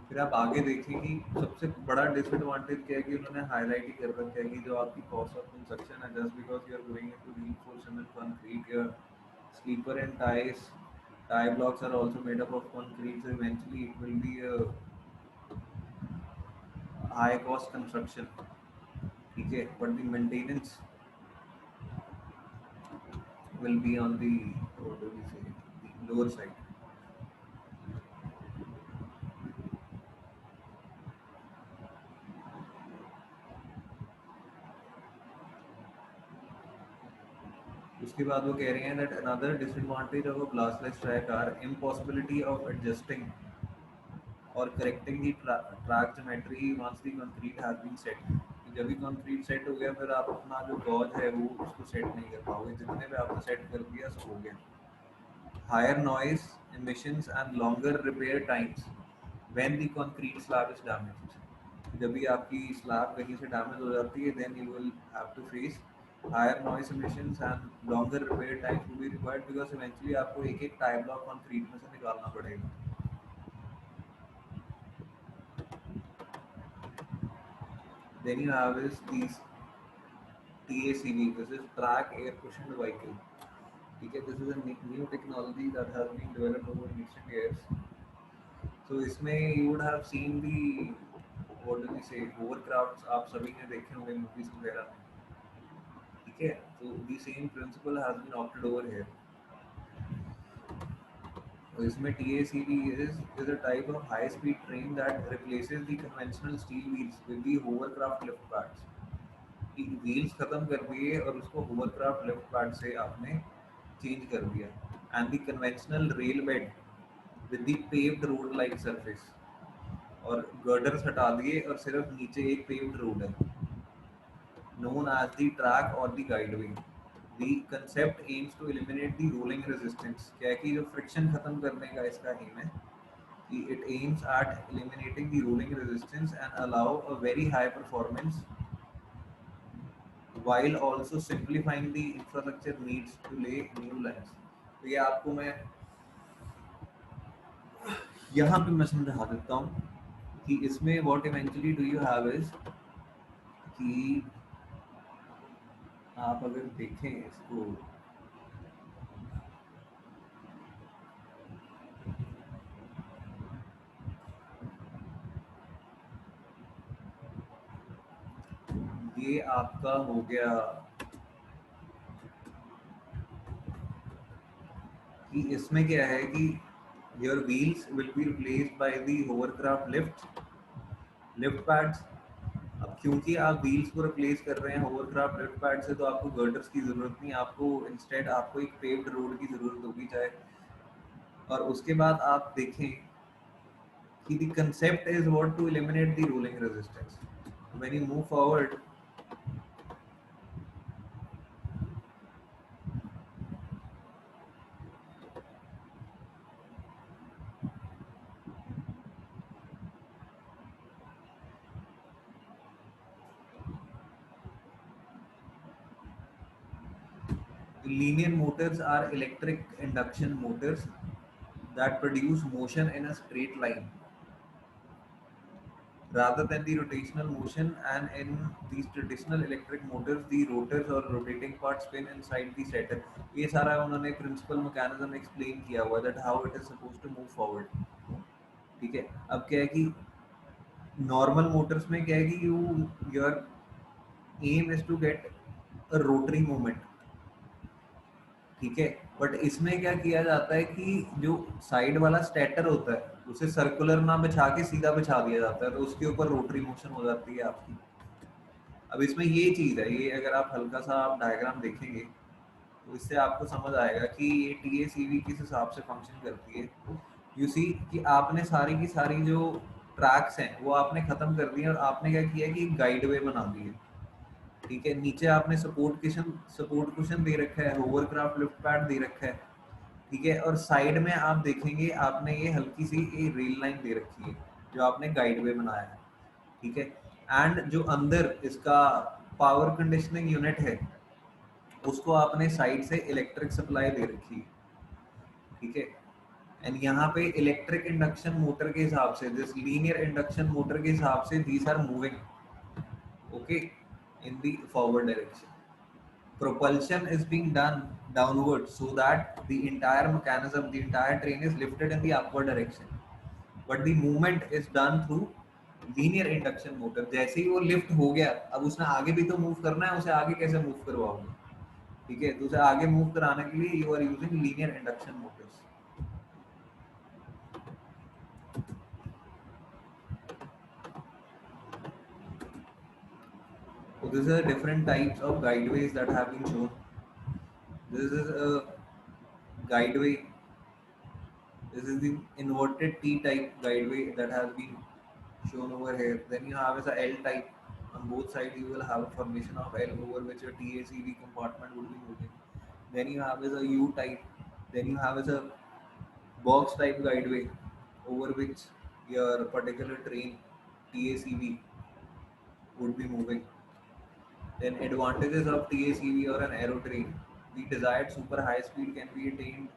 फिर आप आगे देखें कि सबसे बड़ा डिसएडवांटेज क्या है कि उन्होंने हाईलाइट ही कर रखा है कि जो आपकी कॉस्ट ऑफ कंस्ट्रक्शन है, just because you are going into reinforcement concrete, your sleeper and tie blocks are also made up of concrete, so eventually it will be a high cost construction. ठीक है, but the maintenance will be on the, what do we say, the lower side. उसके बाद वो कह रहे हैं that another disadvantage of a blastless track are impossibility of adjusting or correcting the track geometry once the concrete has been set. जब भी concrete set हो गया फिर आप अपना जो गॉज है वो उसको सेट नहीं कर पाओगे. जितने भी आपने सेट कर दिया सब हो गया. Higher noise emissions and longer repair times when the concrete slab is damaged. जब भी आपकी स्लैब कहीं से डैमेज हो जाती है then you will have to face higher noise emissions and longer repair times will be required because eventually आपको एक एक टाई ब्लॉक कंक्रीट में से निकालना पड़ेगा. Then you have is these TACV, this is track air cushioned vehicle. ठीक है, this is a new technology that has been developed over recent years. तो इसमें you would have seen the what do we say hovercrafts, आप सभी ने देखे होंगे movies वगैरह में, ठीक है? तो the same principle has been opted over here. तो इसमें TACV is a type of high speed train that replaces the conventional steel wheels with the hovercraft lift pads. कि व्हील्स खत्म कर दिए और उसको होवरक्राफ्ट लिफ्ट पैड से आपने चेंज कर दिया, and the conventional rail bed with the paved road like surface, और गर्डर्स हटा दिए और सिर्फ नीचे एक पेव्ड रोड है, known as the track or the guideway. The concept aims to eliminate the rolling resistance. क्या है कि जो फ्रिक्शन खत्म करने का इसका एम है कि it aims at eliminating the rolling resistance and allow a very high performance while also simplifying the infrastructure needs to lay new lines. तो ये आपको मैं यहाँ पे मैं समझा देता हूँ कि इसमें what eventually do you have is कि आप अगर देखें इसको ये आपका हो गया कि इसमें क्या है कि your wheels will be replaced by the hovercraft lift pads. अब क्योंकि आप व्हील्स को रिप्लेस कर रहे हैं होवरक्राफ्ट लिफ्ट पैड से, तो आपको गर्डर्स की जरूरत नहीं, आपको इंस्टेड आपको एक पेव्ड रोड की जरूरत होगी चाहे। और उसके बाद आप देखें कि the concept is what to eliminate the rolling resistance. When you move forward, linear motors are electric induction motors that produce motion in a straight line rather than the rotational motion, and in these traditional electric motors the rotors or rotating parts spin inside the stator. ये सारा उन्होंने principal mechanism explain किया हुआ that how it is supposed to move forward, ठीक है? अब क्या है कि normal motors में क्या है कि your aim is to get a rotary movement, ठीक है? बट इसमें क्या किया जाता है कि जो साइड वाला स्टेटर होता है उसे सर्कुलर ना बिछा के सीधा बिछा दिया जाता है, तो उसके ऊपर रोटरी मोशन हो जाती है आपकी। अब इसमें ये चीज़ है, ये अगर आप हल्का सा आप डायग्राम देखेंगे तो इससे आपको समझ आएगा कि ये TACV किस हिसाब से फंक्शन करती है। यू सी कि आपने सारी की सारी जो ट्रैक्स हैं वो आपने ख़त्म कर दी और आपने क्या किया कि गाइडवे बना दी है, ठीक है? नीचे आपने सपोर्ट कुशन दे रखा है, होवरक्राफ्ट लिफ्ट पैड दे रखा है, ठीक है? और साइड में आप देखेंगे आपने ये हल्की सी ये रेल लाइन दे रखी है जो आपने गाइडवे बनाया है, ठीक है? एंड जो अंदर इसका पावर कंडीशनिंग यूनिट है उसको आपने साइड से इलेक्ट्रिक सप्लाई दे रखी है, ठीक है? एंड यहाँ पे इलेक्ट्रिक इंडक्शन मोटर के हिसाब से, दिस लीनियर इंडक्शन मोटर के हिसाब से these are moving, okay, in the forward direction. Propulsion is being done downward so that the entire mechanism, the entire train is lifted in the upward direction. But the movement is done through linear induction motor. जैसे ही वो lift हो गया, अब उसने आगे भी तो move करना है, उसे आगे कैसे मूव करवाओगे, ठीक है? तो उसे आगे मूव कराने के लिए you are using linear induction motors. So these are different types of guideways that have been shown. This is a guideway. This is the inverted T-type guideway that has been shown over here. Then you have as a L-type. On both sides you will have a formation of L over which your TACV compartment would be moving. Then you have as a U-type. Then you have as a box-type guideway over which your particular train TACV would be moving. Then advantages of TACV or an aero train. The desired super high speed can be attained.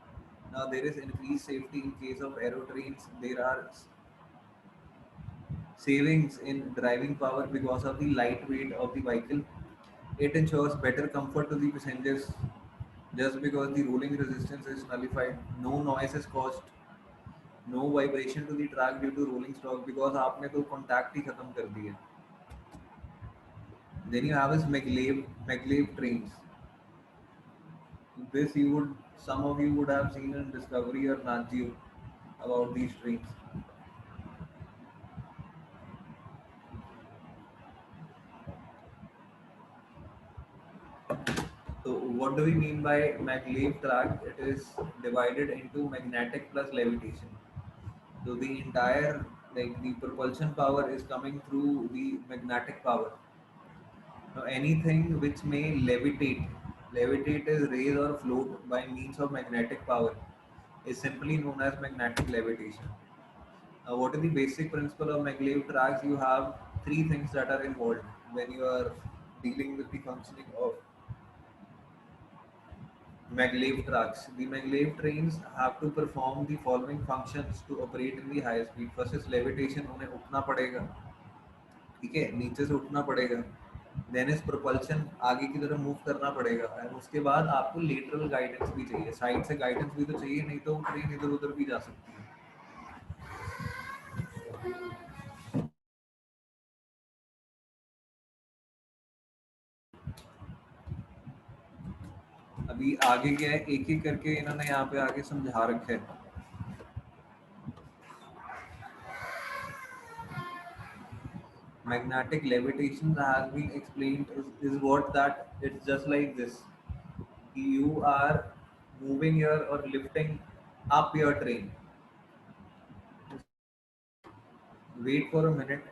Now there is increased safety in case of aero trains. There are savings in driving power because of the light weight of the vehicle. It ensures better comfort to the passengers just because the rolling resistance is nullified. No noise is caused. No vibration to the track due to rolling stock because आपने तो contact ही खत्म कर दिया. Then you have is maglev trains. This you would, some of you would have seen in Discovery or Nat Geo about these trains. So what do we mean by maglev track? It is divided into magnetic plus levitation. So the entire, like the propulsion power is coming through the magnetic power. Now anything which may levitate is raise or float by means of magnetic power, is simply known as magnetic levitation. What is the basic principle of maglev tracks? You have three things that are involved when you are dealing with the functioning of maglev tracks. The maglev trains have to perform the following functions to operate in the higher speed. First is levitation, उन्हें उठना पड़ेगा, ठीक है, नीचे से उठना पड़ेगा. Then is propulsion, आगे की तरफ मूव करना पड़ेगा. एंड उसके बाद आपको लेटरल गाइडेंस भी चाहिए, साइड से गाइडेंस भी तो चाहिए, नहीं तो ट्रेन इधर उधर भी जा सकती है. अभी आगे क्या है, एक एक करके इन्होंने यहाँ पे आगे समझा रखा है. Magnetic levitation has been explained is what that it's just like this. You are moving your or lifting up your train. Wait for a minute.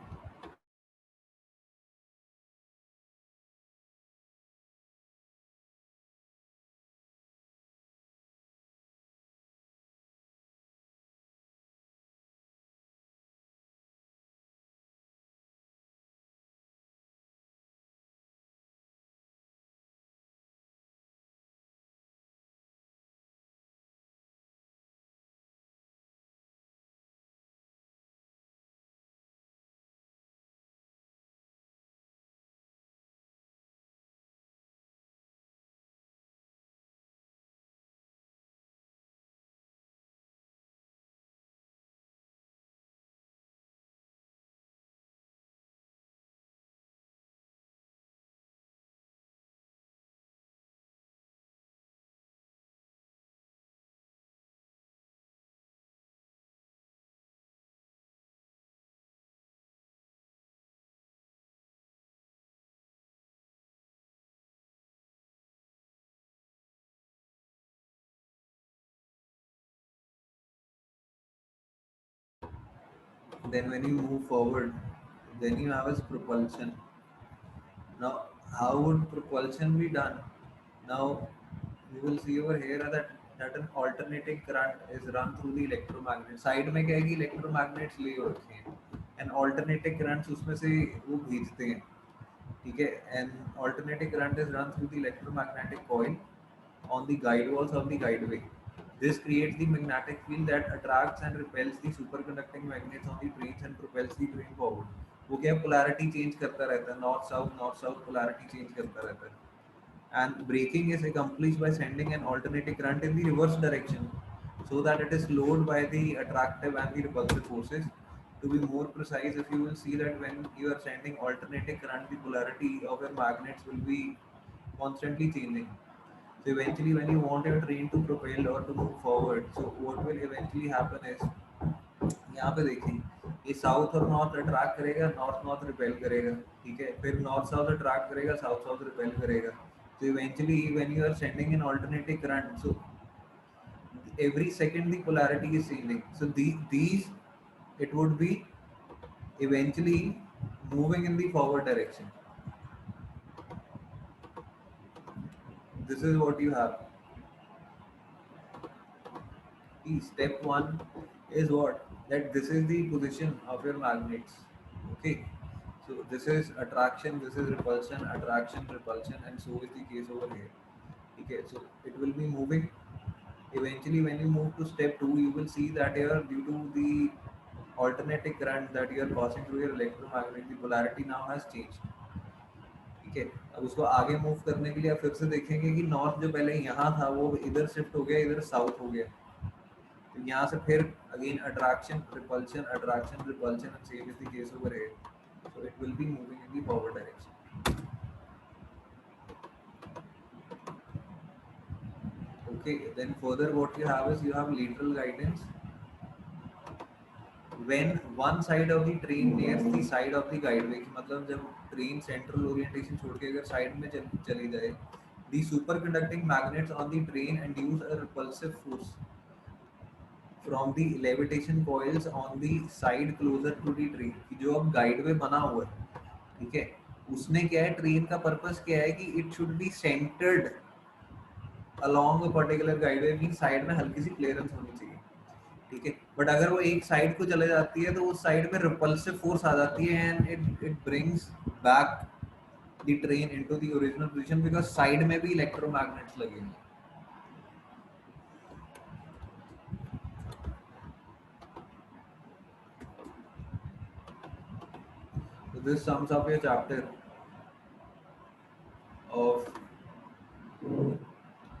Then when you move forward, then you have as propulsion. Now, how would propulsion be done? Now, you will see over here that an alternating current is run through the electromagnet. Side में क्या है कि electromagnets लिए होते हैं, and alternating currents उसमें से वो भेजते हैं, ठीक है. And alternating current is run through the electromagnetic coil on the guide walls of the guideway. This creates the magnetic field that attracts and repels the superconducting magnets on the trains and propels the train forward. वो क्या polarity change करता रहता है, north south polarity change करता रहता है. And braking is accomplished by sending an alternating current in the reverse direction so that it is slowed by the attractive and the repulsive forces. To be more precise, if you will see that when you are sending alternating current, the polarity of your magnets will be constantly changing. So eventually when you want your train to propel or to move forward, so what will eventually happen is, यहाँ पे देखें, ये south और north attract करेगा, north north repel करेगा, ठीक है, फिर नॉर्थ साउथ अट्रैक्ट करेगा, साउथ साउथ रिपेल करेगा. So eventually when you are sending an alternating current, so every second the polarity is changing. So these it would be eventually moving in the forward direction. This is what you have. Step one is what? That this is the position of your magnets. Okay. So this is attraction, this is repulsion, attraction, repulsion, and so is the case over here. Okay. So it will be moving. Eventually, when you move to step two, you will see that here, due to the alternating current that you are passing through your electromagnet, the polarity now has changed. ठीक है. अब उसको आगे move करने के लिए आप फिर से देखेंगे कि नॉर्थ जो पहले यहाँ था वो इधर शिफ्ट हो गया, इधर साउथ हो गया. यहाँ से फिर again attraction, repulsion, and same is the case over here. So it will be moving in the forward direction. Okay, then further what you have is you have lateral guidance. When one side of the train nears the side of the guideway, कि मतलब जब train central orientation छोड़ के अगर side में चली जाए, the superconducting magnets on the train induce a repulsive force from the levitation coils on the side closer to the train. कि जो अब guideway बना हुआ है, ठीक है, उसमें क्या है, train का purpose क्या है कि it should be centered along a particular guideway, means side में हल्की सी clearance होनी चाहिए, ठीक है, बट अगर वो एक साइड को चले जाती है तो उस साइड में रिपल्सिव फोर्स आ जाती है and it brings back the train into the original position because side में भी इलेक्ट्रोमैग्नेट्स लगे हैं. So this sums up your chapter of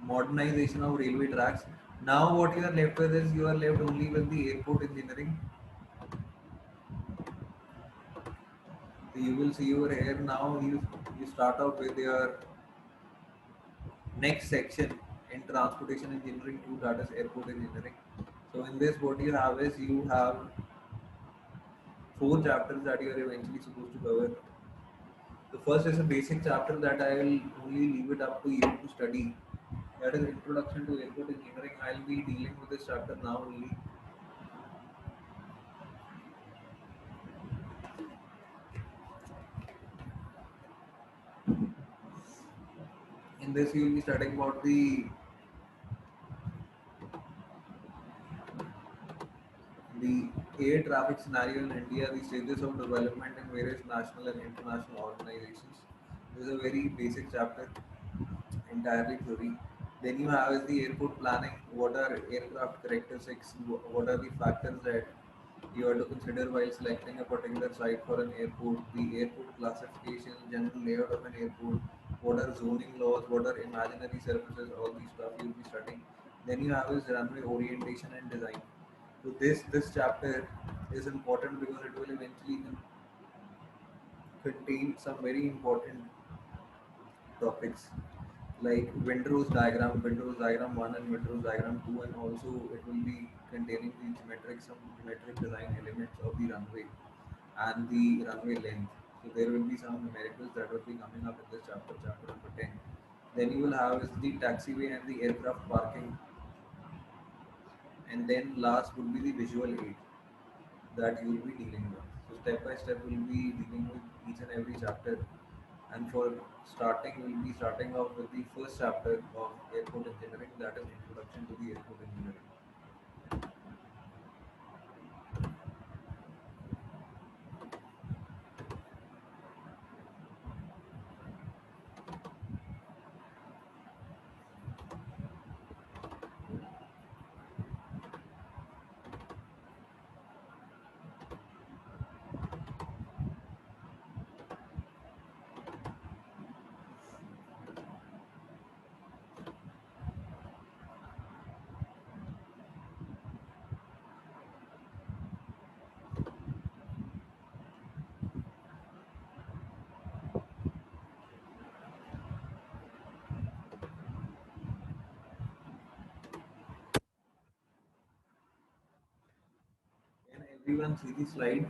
modernization of railway tracks. Now what you are left with is you are left only with the airport engineering. So you will see over here now you start off with your next section in transportation engineering 2, that is airport engineering. So in this what you have is you have 4 chapters that you are eventually supposed to cover. The first is a basic chapter that I will only leave it up to you to study. That is introduction to airport engineering. I will be dealing with this chapter now only. In this you will be studying about the air traffic scenario in India, the stages of development in various national and international organizations. This is a very basic chapter, entirely theory. Then you have is the airport planning. What are aircraft characteristics? What are the factors that you have to consider while selecting a particular site for an airport? The airport classification, general layout of an airport. What are zoning laws? What are imaginary surfaces? All these stuff you will be studying. Then you have is runway orientation and design. So this chapter is important because it will eventually contain some very important topics like Windrose diagram 1 and Windrose diagram 2, and also it will be containing some geometric design elements of the runway and the runway length. So there will be some numericals that will be coming up in this chapter, chapter number 10. Then you will have is the taxiway and the aircraft parking, and then last would be the visual aid that you will be dealing with. So step by step we'll be dealing with each and every chapter. And for starting, we'll be starting off with the first chapter of airport engineering, that is introduction to the airport engineering. Can everyone see the slide?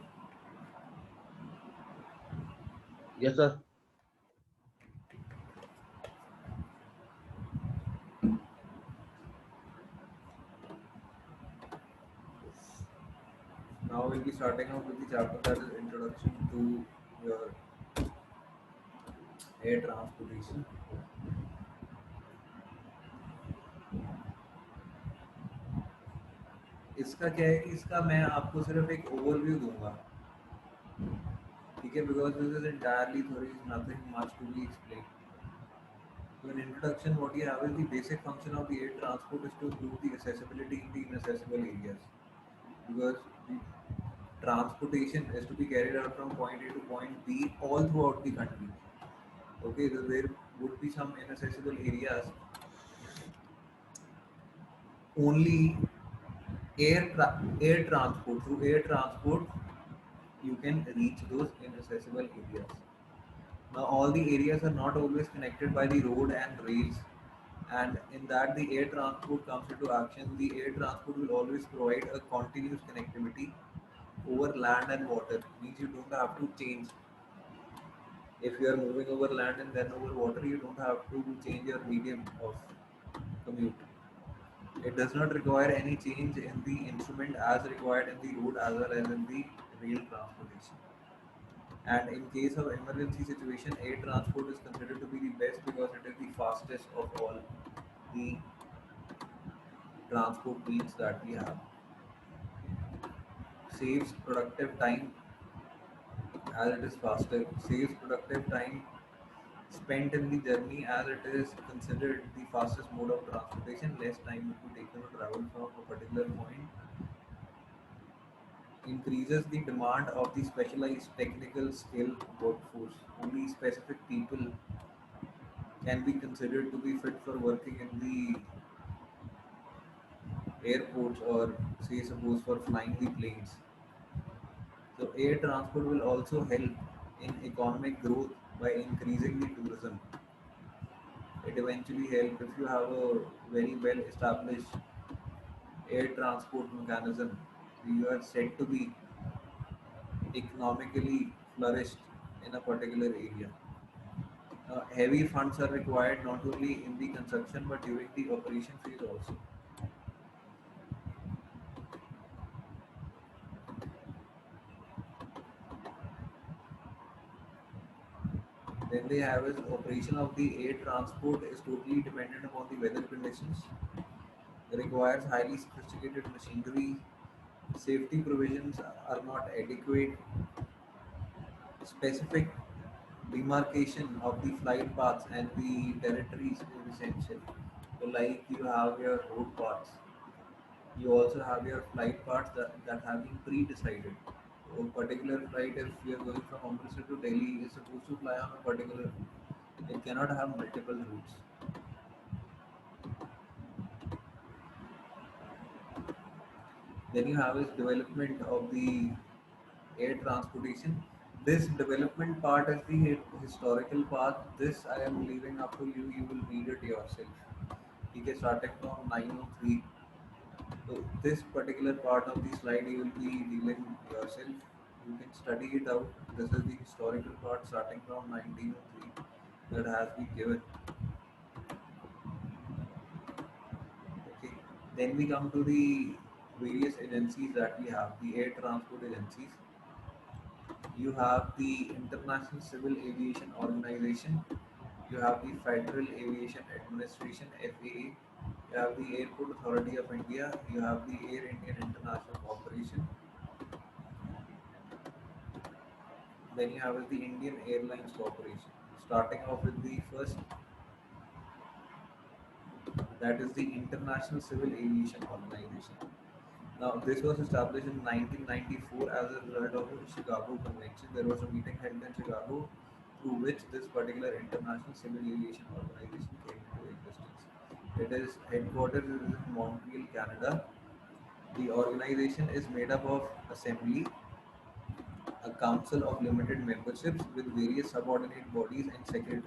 Yes, sir. Now we'll be starting off with the chapter that is introduction to your air transportation. इसका क्या है कि इसका मैं आपको सिर्फ एक overview दूंगा, ठीक है, because this is entirely theory, nothing much to be explained. So in introduction, what you have is the basic function of the air transport is to improve the accessibility in the inaccessible areas, because the transportation is to be carried out from point A to point B all throughout the country. Okay, so there would be some inaccessible areas only air transport, through air transport you can reach those inaccessible areas. Now all the areas are not always connected by the road and rails, and in that the air transport comes into action. The air transport will always provide a continuous connectivity over land and water. Means you don't have to change. If you are moving over land and then over water, you don't have to change your medium of commute. It does not require any change in the instrument as required in the road as well as in the rail transportation. And in case of emergency situation, air transport is considered to be the best because it is the fastest of all the transport means that we have. Saves productive time as it is faster. Saves productive time spent in the journey as it is considered the fastest mode of transportation. Less time would be taken to travel from a particular point. Increases the demand of the specialized technical skill workforce. Only specific people can be considered to be fit for working in the airports or say suppose for flying the planes. So air transport will also help in economic growth by increasing the tourism. It eventually helps if you have a very well established air transport mechanism. You are said to be economically flourished in a particular area. Heavy funds are required not only in the construction but during the operation phase also. Then they have is operation of the air transport is totally dependent upon the weather conditions. It requires highly sophisticated machinery. Safety provisions are not adequate. Specific demarcation of the flight paths and the territories is essential. So like you have your road paths, you also have your flight paths that have been pre-decided. So a particular flight, if you are going from Amritsar to Delhi, is supposed to fly on a particular. It cannot have multiple routes. Then you have is development of the air transportation. This development part is the historical part. This I am leaving up to you. You will read it yourself. Okay, starting from 903. So this particular part of the slide you will be dealing yourself. You can study it out. This is the historical part starting from 1903 that has been given. Okay. Then we come to the various agencies that we have. The air transport agencies. You have the International Civil Aviation Organization, you have the Federal Aviation Administration (FAA), you have the Airport Authority of India, you have the Air Indian International Corporation, then you have the Indian Airlines Corporation. Starting off with the first, that is the International Civil Aviation Organization. Now, this was established in 1994 as a result of the Chicago Convention. There was a meeting held in Chicago through which this particular International Civil Aviation Organization came into existence. It is headquartered in Montreal, Canada. The organization is made up of assembly, a council of limited memberships with various subordinate bodies and secretary.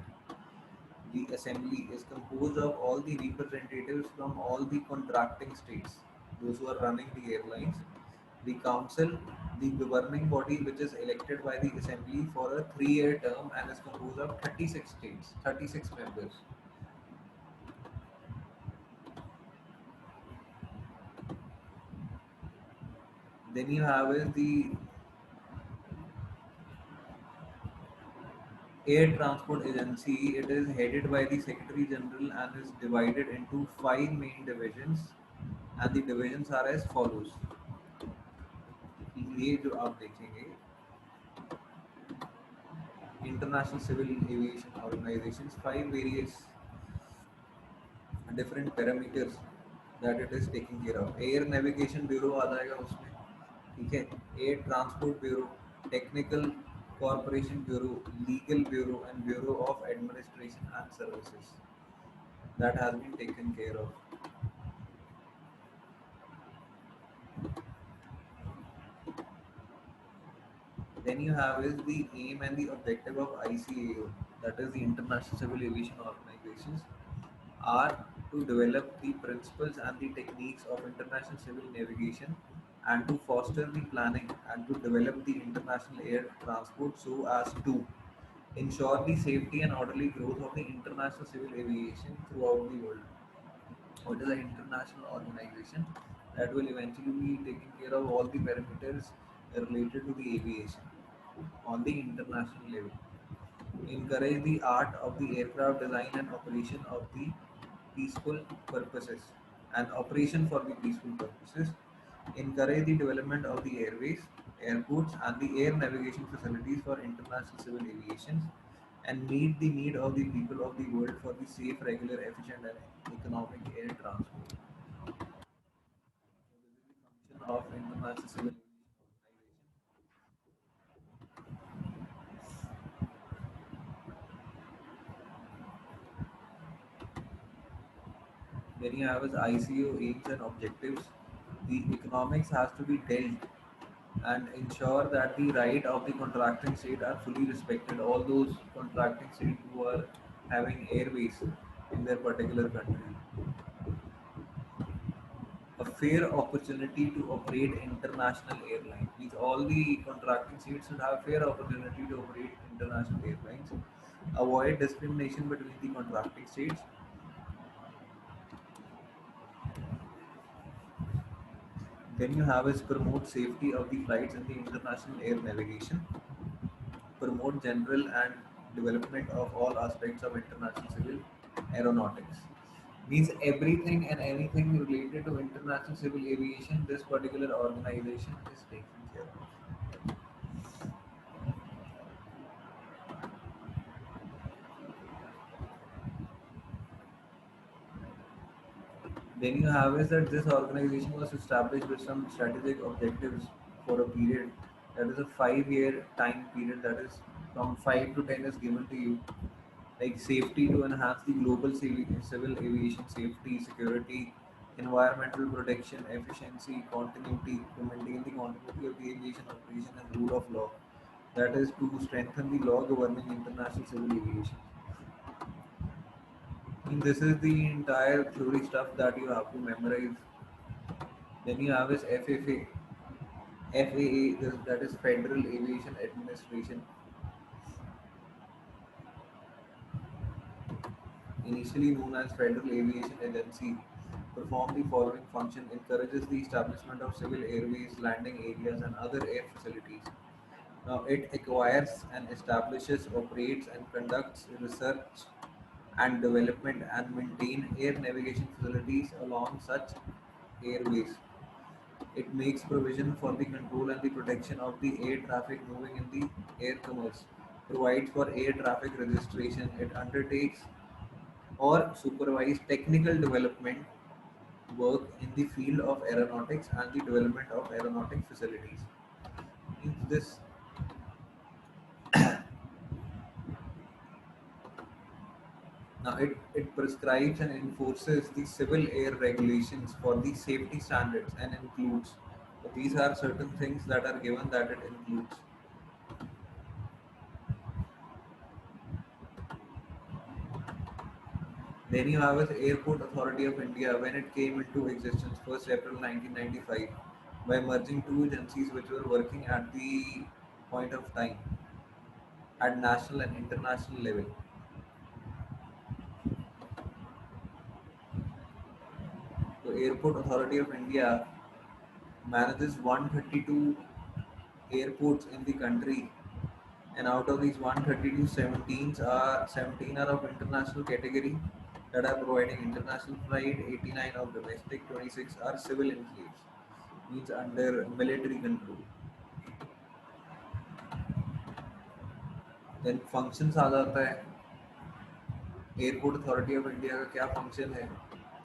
The assembly is composed of all the representatives from all the contracting states, those who are running the airlines. The council, the governing body which is elected by the assembly for a 3-year term and is composed of 36 states, 36 members. Then you have is the Air Transport Agency. It is headed by the Secretary General and is divided into 5 main divisions, and the divisions are as follows. ये जो आप देखेंगे International Civil Aviation Organizations, 5 various different parameters that it is taking care of. Air Navigation Bureau आ जाएगा उसमें, ठीक है. Air Transport Bureau, Technical Corporation Bureau, Legal Bureau, and Bureau of Administration and Services. That has been taken care of. Then you have is the aim and the objective of ICAO, that is the International Civil Aviation Organizations, are to develop the principles and the techniques of international civil navigation and to foster the planning and to develop the international air transport so as to ensure the safety and orderly growth of the international civil aviation throughout the world. What is an international organization that will eventually be taking care of all the parameters related to the aviation on the international level. Encourage the art of the aircraft design and operation of the peaceful purposes and operation for the peaceful purposes. Encourage the development of the airways, airports, and the air navigation facilities for international civil aviation and meet the need of the people of the world for the safe, regular, efficient, and economic air transport. Function of international civil aviation organization. Then you have as ICO aims and objectives. The economics has to be dealt and ensure that the right of the contracting state are fully respected. All those contracting states who are having airways in their particular country. A fair opportunity to operate international airlines means all the contracting states should have fair opportunity to operate international airlines. Avoid discrimination between the contracting states. Then you have is promote safety of the flights in the international air navigation, promote general and development of all aspects of international civil aeronautics. Means everything and anything related to international civil aviation, this particular organization is taking care of. Then you have is that this organization was established with some strategic objectives for a period that is a 5 year time period, that is from 5 to 10 is given to you, like safety to enhance the global civil aviation safety, security, environmental protection, efficiency, continuity, to maintain the continuity of the aviation operation and rule of law. That is to strengthen the law governing international civil aviation. And this is the entire theory stuff that you have to memorize. Then you have is FAA. FAA, that is Federal Aviation Administration, initially known as Federal Aviation Agency, perform the following function: encourages the establishment of civil airways, landing areas, and other air facilities. Now, it acquires and establishes, operates, and conducts research and development and maintain air navigation facilities along such airways. It makes provision for the control and the protection of the air traffic moving in the air commerce, provides for air traffic registration. It undertakes or supervise technical development work in the field of aeronautics and the development of aeronautic facilities. Means this now it prescribes and enforces the civil air regulations for the safety standards and includes, so these are certain things that are given that it includes. Then you have the Airport Authority of India when it came into existence 1st April 1995 by merging two agencies which were working at the point of time at national and international level. So Airport Authority of India manages 132 airports in the country, and out of these 132, 17 are of international category that are providing international flight, 89 of domestic, 26 are civil enclaves, means under military control. Then functions आ जाता है, airport authority of India का क्या function है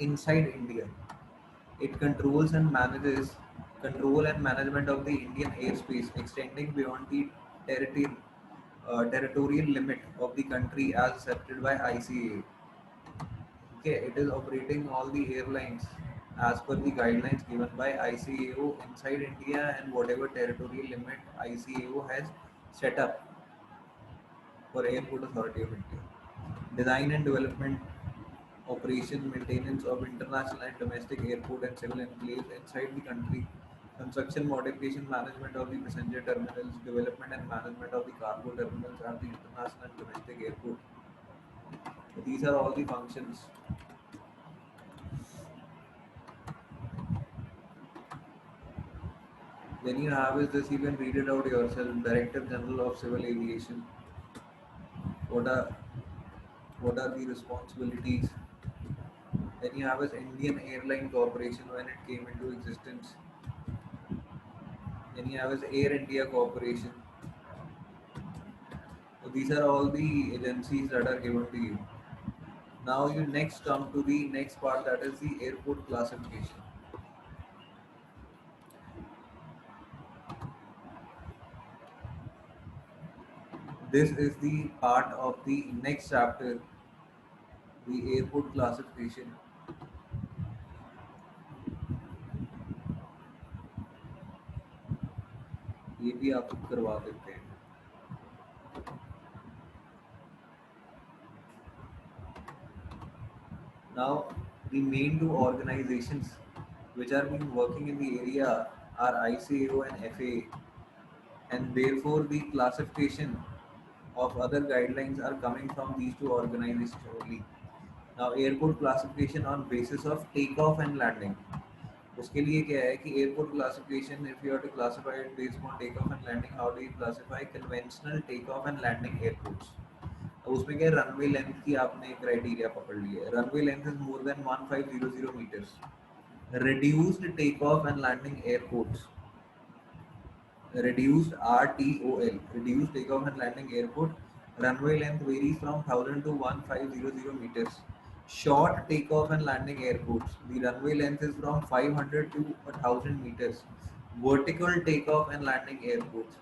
inside India. It controls and manages control and management of the Indian airspace extending beyond the territorial limit of the country as accepted by ICAO. Okay, it is operating all the airlines as per the guidelines given by ICAO inside India and whatever territorial limit ICAO has setup for Airport Authority of India. Design and development, operation, maintenance of international and domestic airport and civil enclaves inside the country, construction, modification, management of the passenger terminals, development and management of the cargo terminals at the international and domestic airport. So these are all the functions. Then you have is this, you can read it out yourself. Director General of Civil Aviation. What are the responsibilities? Then you have is Indian Airline Corporation when it came into existence. Then you have is Air India Corporation. So these are all the agencies that are given to you. Now you next come to the next part, that is the airport classification. This is the part of the next chapter, the airport classification. ये भी आप करवा देते हैं. Now, the main two organizations which are been working in the area are ICAO and FAA, and therefore the classification of other guidelines are coming from these two organizations only. Now, airport classification on basis of takeoff and landing. उसके लिए क्या है कि airport classification, if you have to classify it based on take off and landing, how do you classify conventional take off and landing airports. अब उसमें क्या है, runway length की आपने क्राइटेरिया पकड़ लिया है. Runway length is more than 1500 metres. reduced takeoff and landing airports, reduced RTOL, reduced takeoff and landing airport, runway length varies from 1000 to 1500 meters. Short takeoff and landing airports, the runway length is from 500 to 1000 meters. Vertical takeoff and landing airports,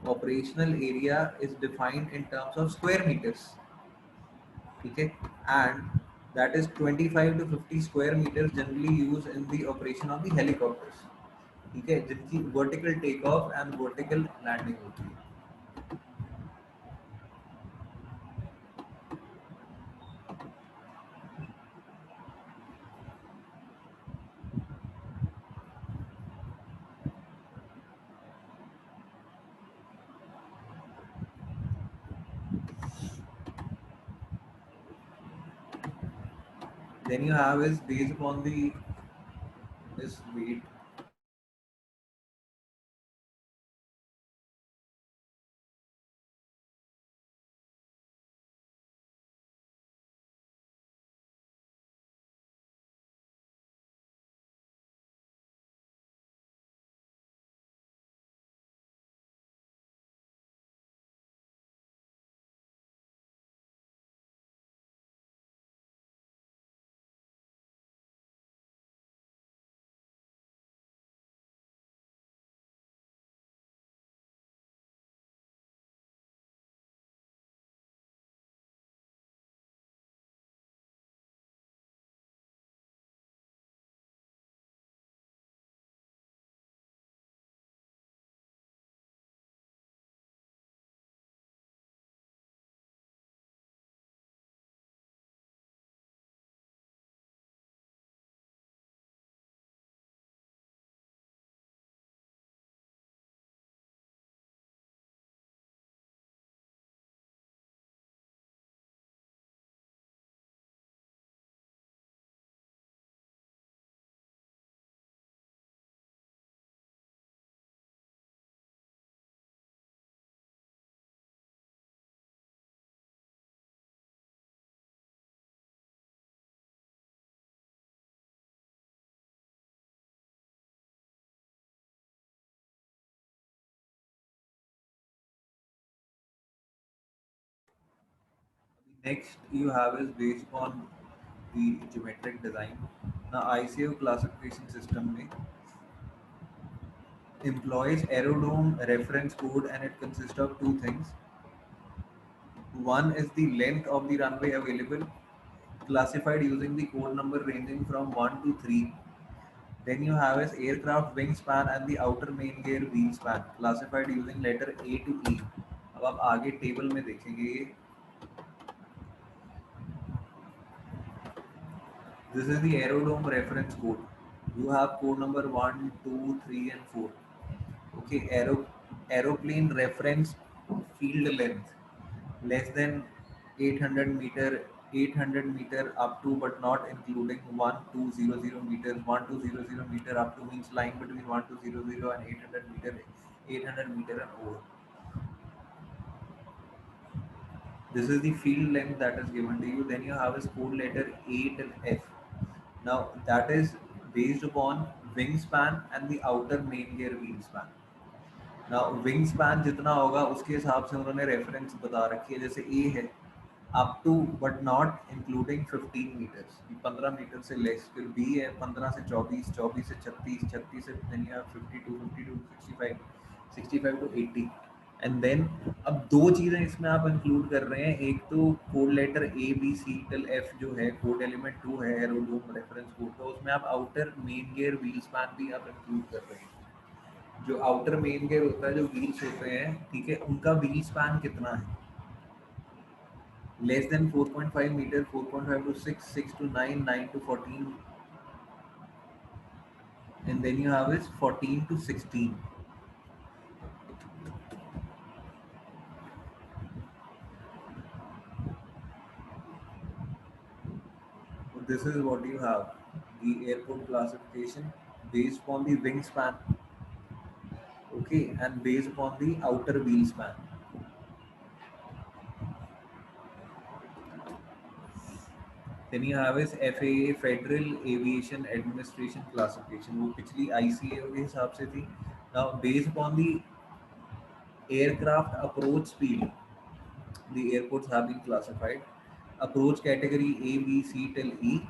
operational area is defined in terms of square meters. Okay, and that is 25 to 50 square meters generally used in the operation of the helicopters. ठीक है, जिनकी vertical takeoff and vertical landing होती है. Then you have is based upon the this weight. Next you have is based on the geometric design. Now ICAO classification system में employs aerodrome reference code, and it consists of two things. One is the length of the runway available, classified using the code number ranging from 1 to 3. Then you have is aircraft wingspan and the outer main gear wheel span, classified using letter A to E. अब आप आगे table में देखेंगे, this is the aerodrome reference code. You have code number 1, 2, 3 and 4. Okay, aeroplane reference field length less than 800 meter, 800 meter up to but not including 1200 meters. 1200 meter up to means lying between 1200 and 800 meter, 800 meter and over. This is the field length that is given to you. Then you have a code letter A till F. Now that is based upon wingspan and the outer main gear wheel span. Now wingspan जितना होगा उसके हिसाब से उन्होंने reference बता रखी है, जैसे A है up to but not including 15 meters, 15 metre से लेस. फिर B है 15 से 24, 24 से 36, 36 से then you have 52, 52 to 65, 65 to 80. And then अब दो चीज़ें इसमें आप इंक्लूड कर रहे हैं, एक तो code letter A B C till F जो है कोड एलिमेंट 2 है एरोड्रोम रेफरेंस कोड का, उसमें आप outer main gear wheel span भी आप इंक्लूड कर रहे हैं. जो आउटर मेन गियर होता है, जो व्हील्स होते हैं, ठीक है, उनका व्हील स्पैन कितना है, less than 4.5 metre, 4.5 to 6, 6 to 9, 9 to 14, and then you have is 14 to 16. So this is what you have, the airport classification based upon the wingspan, okay, and based upon the outer wheel span. Then you have is FAA Federal Aviation Administration classification, वो पिछली ICAO के हिसाब से थी. Now based upon the aircraft approach speed, the airports have been classified. Approach category A, B, C till E.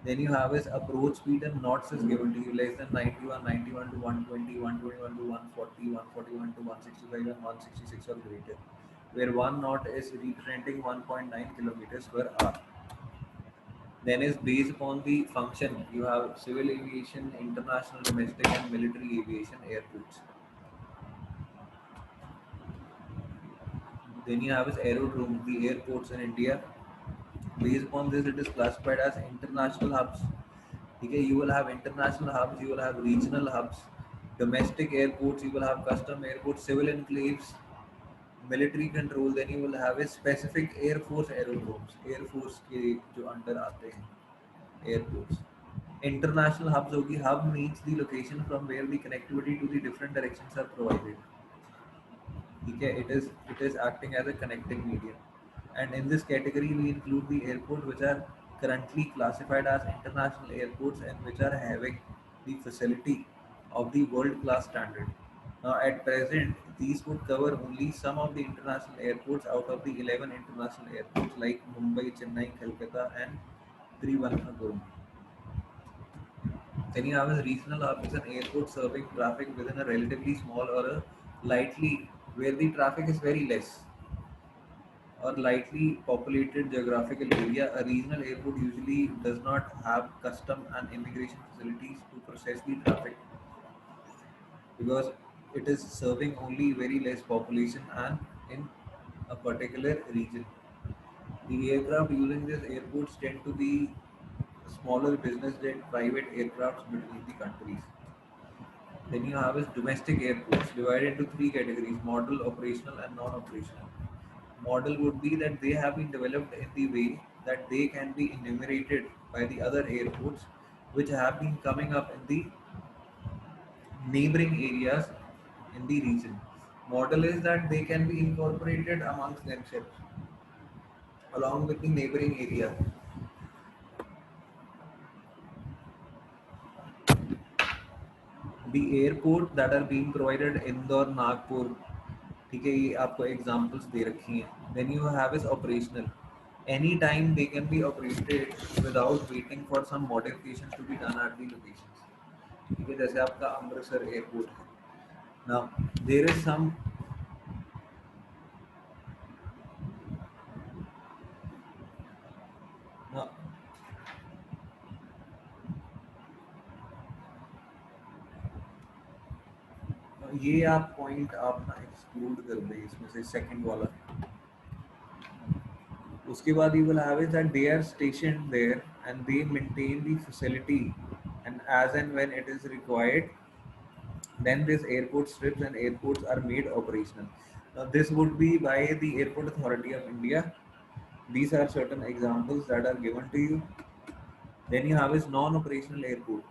Then you have is approach speed and knots is given to you less than 91, 91 to 120, 121 to 140, 141 to 165 and 166 or greater, where 1 knot is representing 1.9 kilometers per hour. Then is based upon the function. You have civil aviation, international, domestic and military aviation airports. Then you have is aerodrome, the airports in India. Based upon this, it is classified as international hubs. Okay, you will have international hubs, you will have regional hubs, domestic airports, you will have custom airports, civil enclaves, military control. Then you will have a specific air force aerodromes, air force के जो under आते हैं airports. International hubs होगी, hub means the location from where the connectivity to the different directions are provided. ठीक है, it is acting as a connecting medium. And in this category we include the airports which are currently classified as international airports and which are having the facility of the world class standard. Now at present these would cover only some of the international airports out of the 11 international airports like Mumbai, Chennai, Kolkata and Trivandrum. Then you have a regional hub is an airport serving traffic within a relatively small or a lightly where the traffic is very less or lightly populated geographical area. A regional airport usually does not have custom and immigration facilities to process the traffic because it is serving only very less population and in a particular region. The aircraft using these airports tend to be smaller business jet private aircrafts between the countries. Then you have is domestic airports divided into three categories: model, operational, and non-operational. Model would be that they have been developed in the way that they can be enumerated by the other airports which have been coming up in the neighboring areas in the region. Model is that they can be incorporated amongst themselves along with the neighboring area. The airport that are being provided Indore, Nagpur, ठीक है, ये आपको examples दे रखी हैं. Then you have is operational. Anytime they can be operated without waiting for some modifications to be done at the locations. ठीक है, जैसे आपका अमृतसर एयरपोर्ट है. Now there is some now, ये आप पॉइंट आप ना एक्सक्लूड कर दें इसमें से सेकंड वाला. उसके बाद you will have is that they are stationed there and they maintain the facility, and as and when it is required, then these airport strips and airports are made operational. Now this would be by the Airport Authority of India. These are certain examples that are given to you. Then you have is non-operational airport,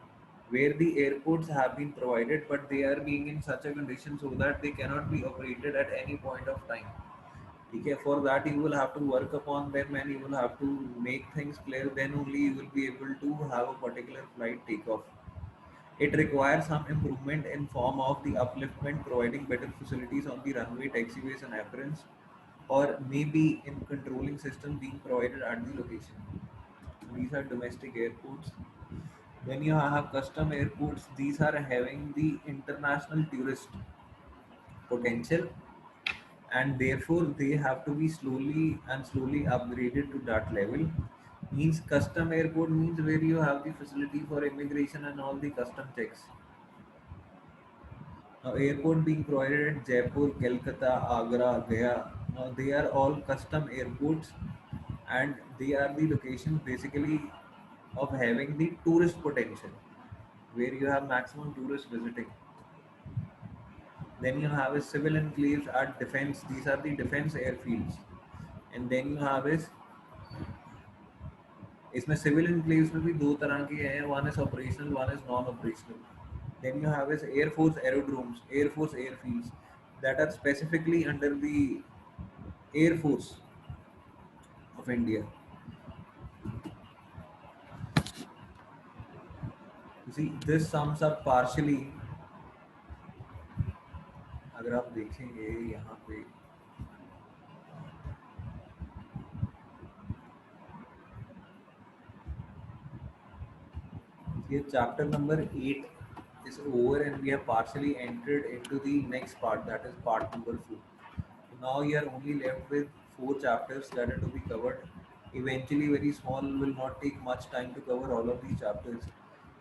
where the airports have been provided but they are being in such a condition so that they cannot be operated at any point of time. Okay, for that you will have to work upon them and you will have to make things clear, then only you will be able to have a particular flight takeoff. It requires some improvement in form of the upliftment, providing better facilities on the runway, taxiways and aprons, or maybe in controlling system being provided at the location. These are domestic airports. When you have custom airports, these are having the international tourist potential, and therefore they have to be slowly upgraded to that level. Means custom airport means where you have the facility for immigration and all the custom checks. Now airport being provided at Jaipur, Calcutta, Agra, Gaya, now they are all custom airports, and they are the locations basically of having the tourist potential, where you have maximum tourists visiting. Then you have a civil enclaves at defense. These are the defense airfields. And then you have is इसमें civil enclaves में भी दो तरह के हैं. One is operational, one is non-operational. Then you have is Air Force aerodromes, Air Force airfields that are specifically under the Air Force of India. You see, this sums up partially. अगर आप देखेंगे यहाँ पे ये chapter number 8 is over and we have partially entered into the next part, that is part number 4. So now you are only left with 4 chapters that are to be covered. Eventually very small, will not take much time to cover all of these chapters.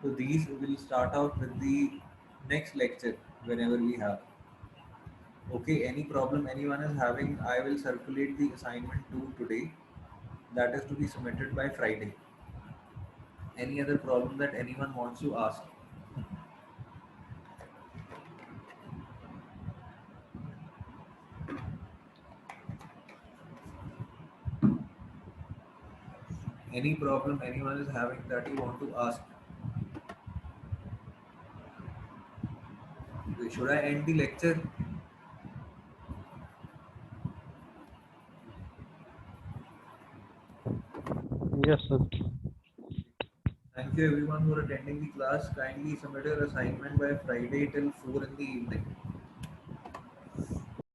So these will start out with the next lecture whenever we have. Okay, any problem anyone is having, I will circulate the assignment 2 today. That is to be submitted by Friday. Any other problem that anyone wants to ask? Any problem anyone is having that you want to ask? Should I end the lecture? Yes, sir. Thank you everyone for attending the class. Kindly submit your assignment by Friday till 4 in the evening.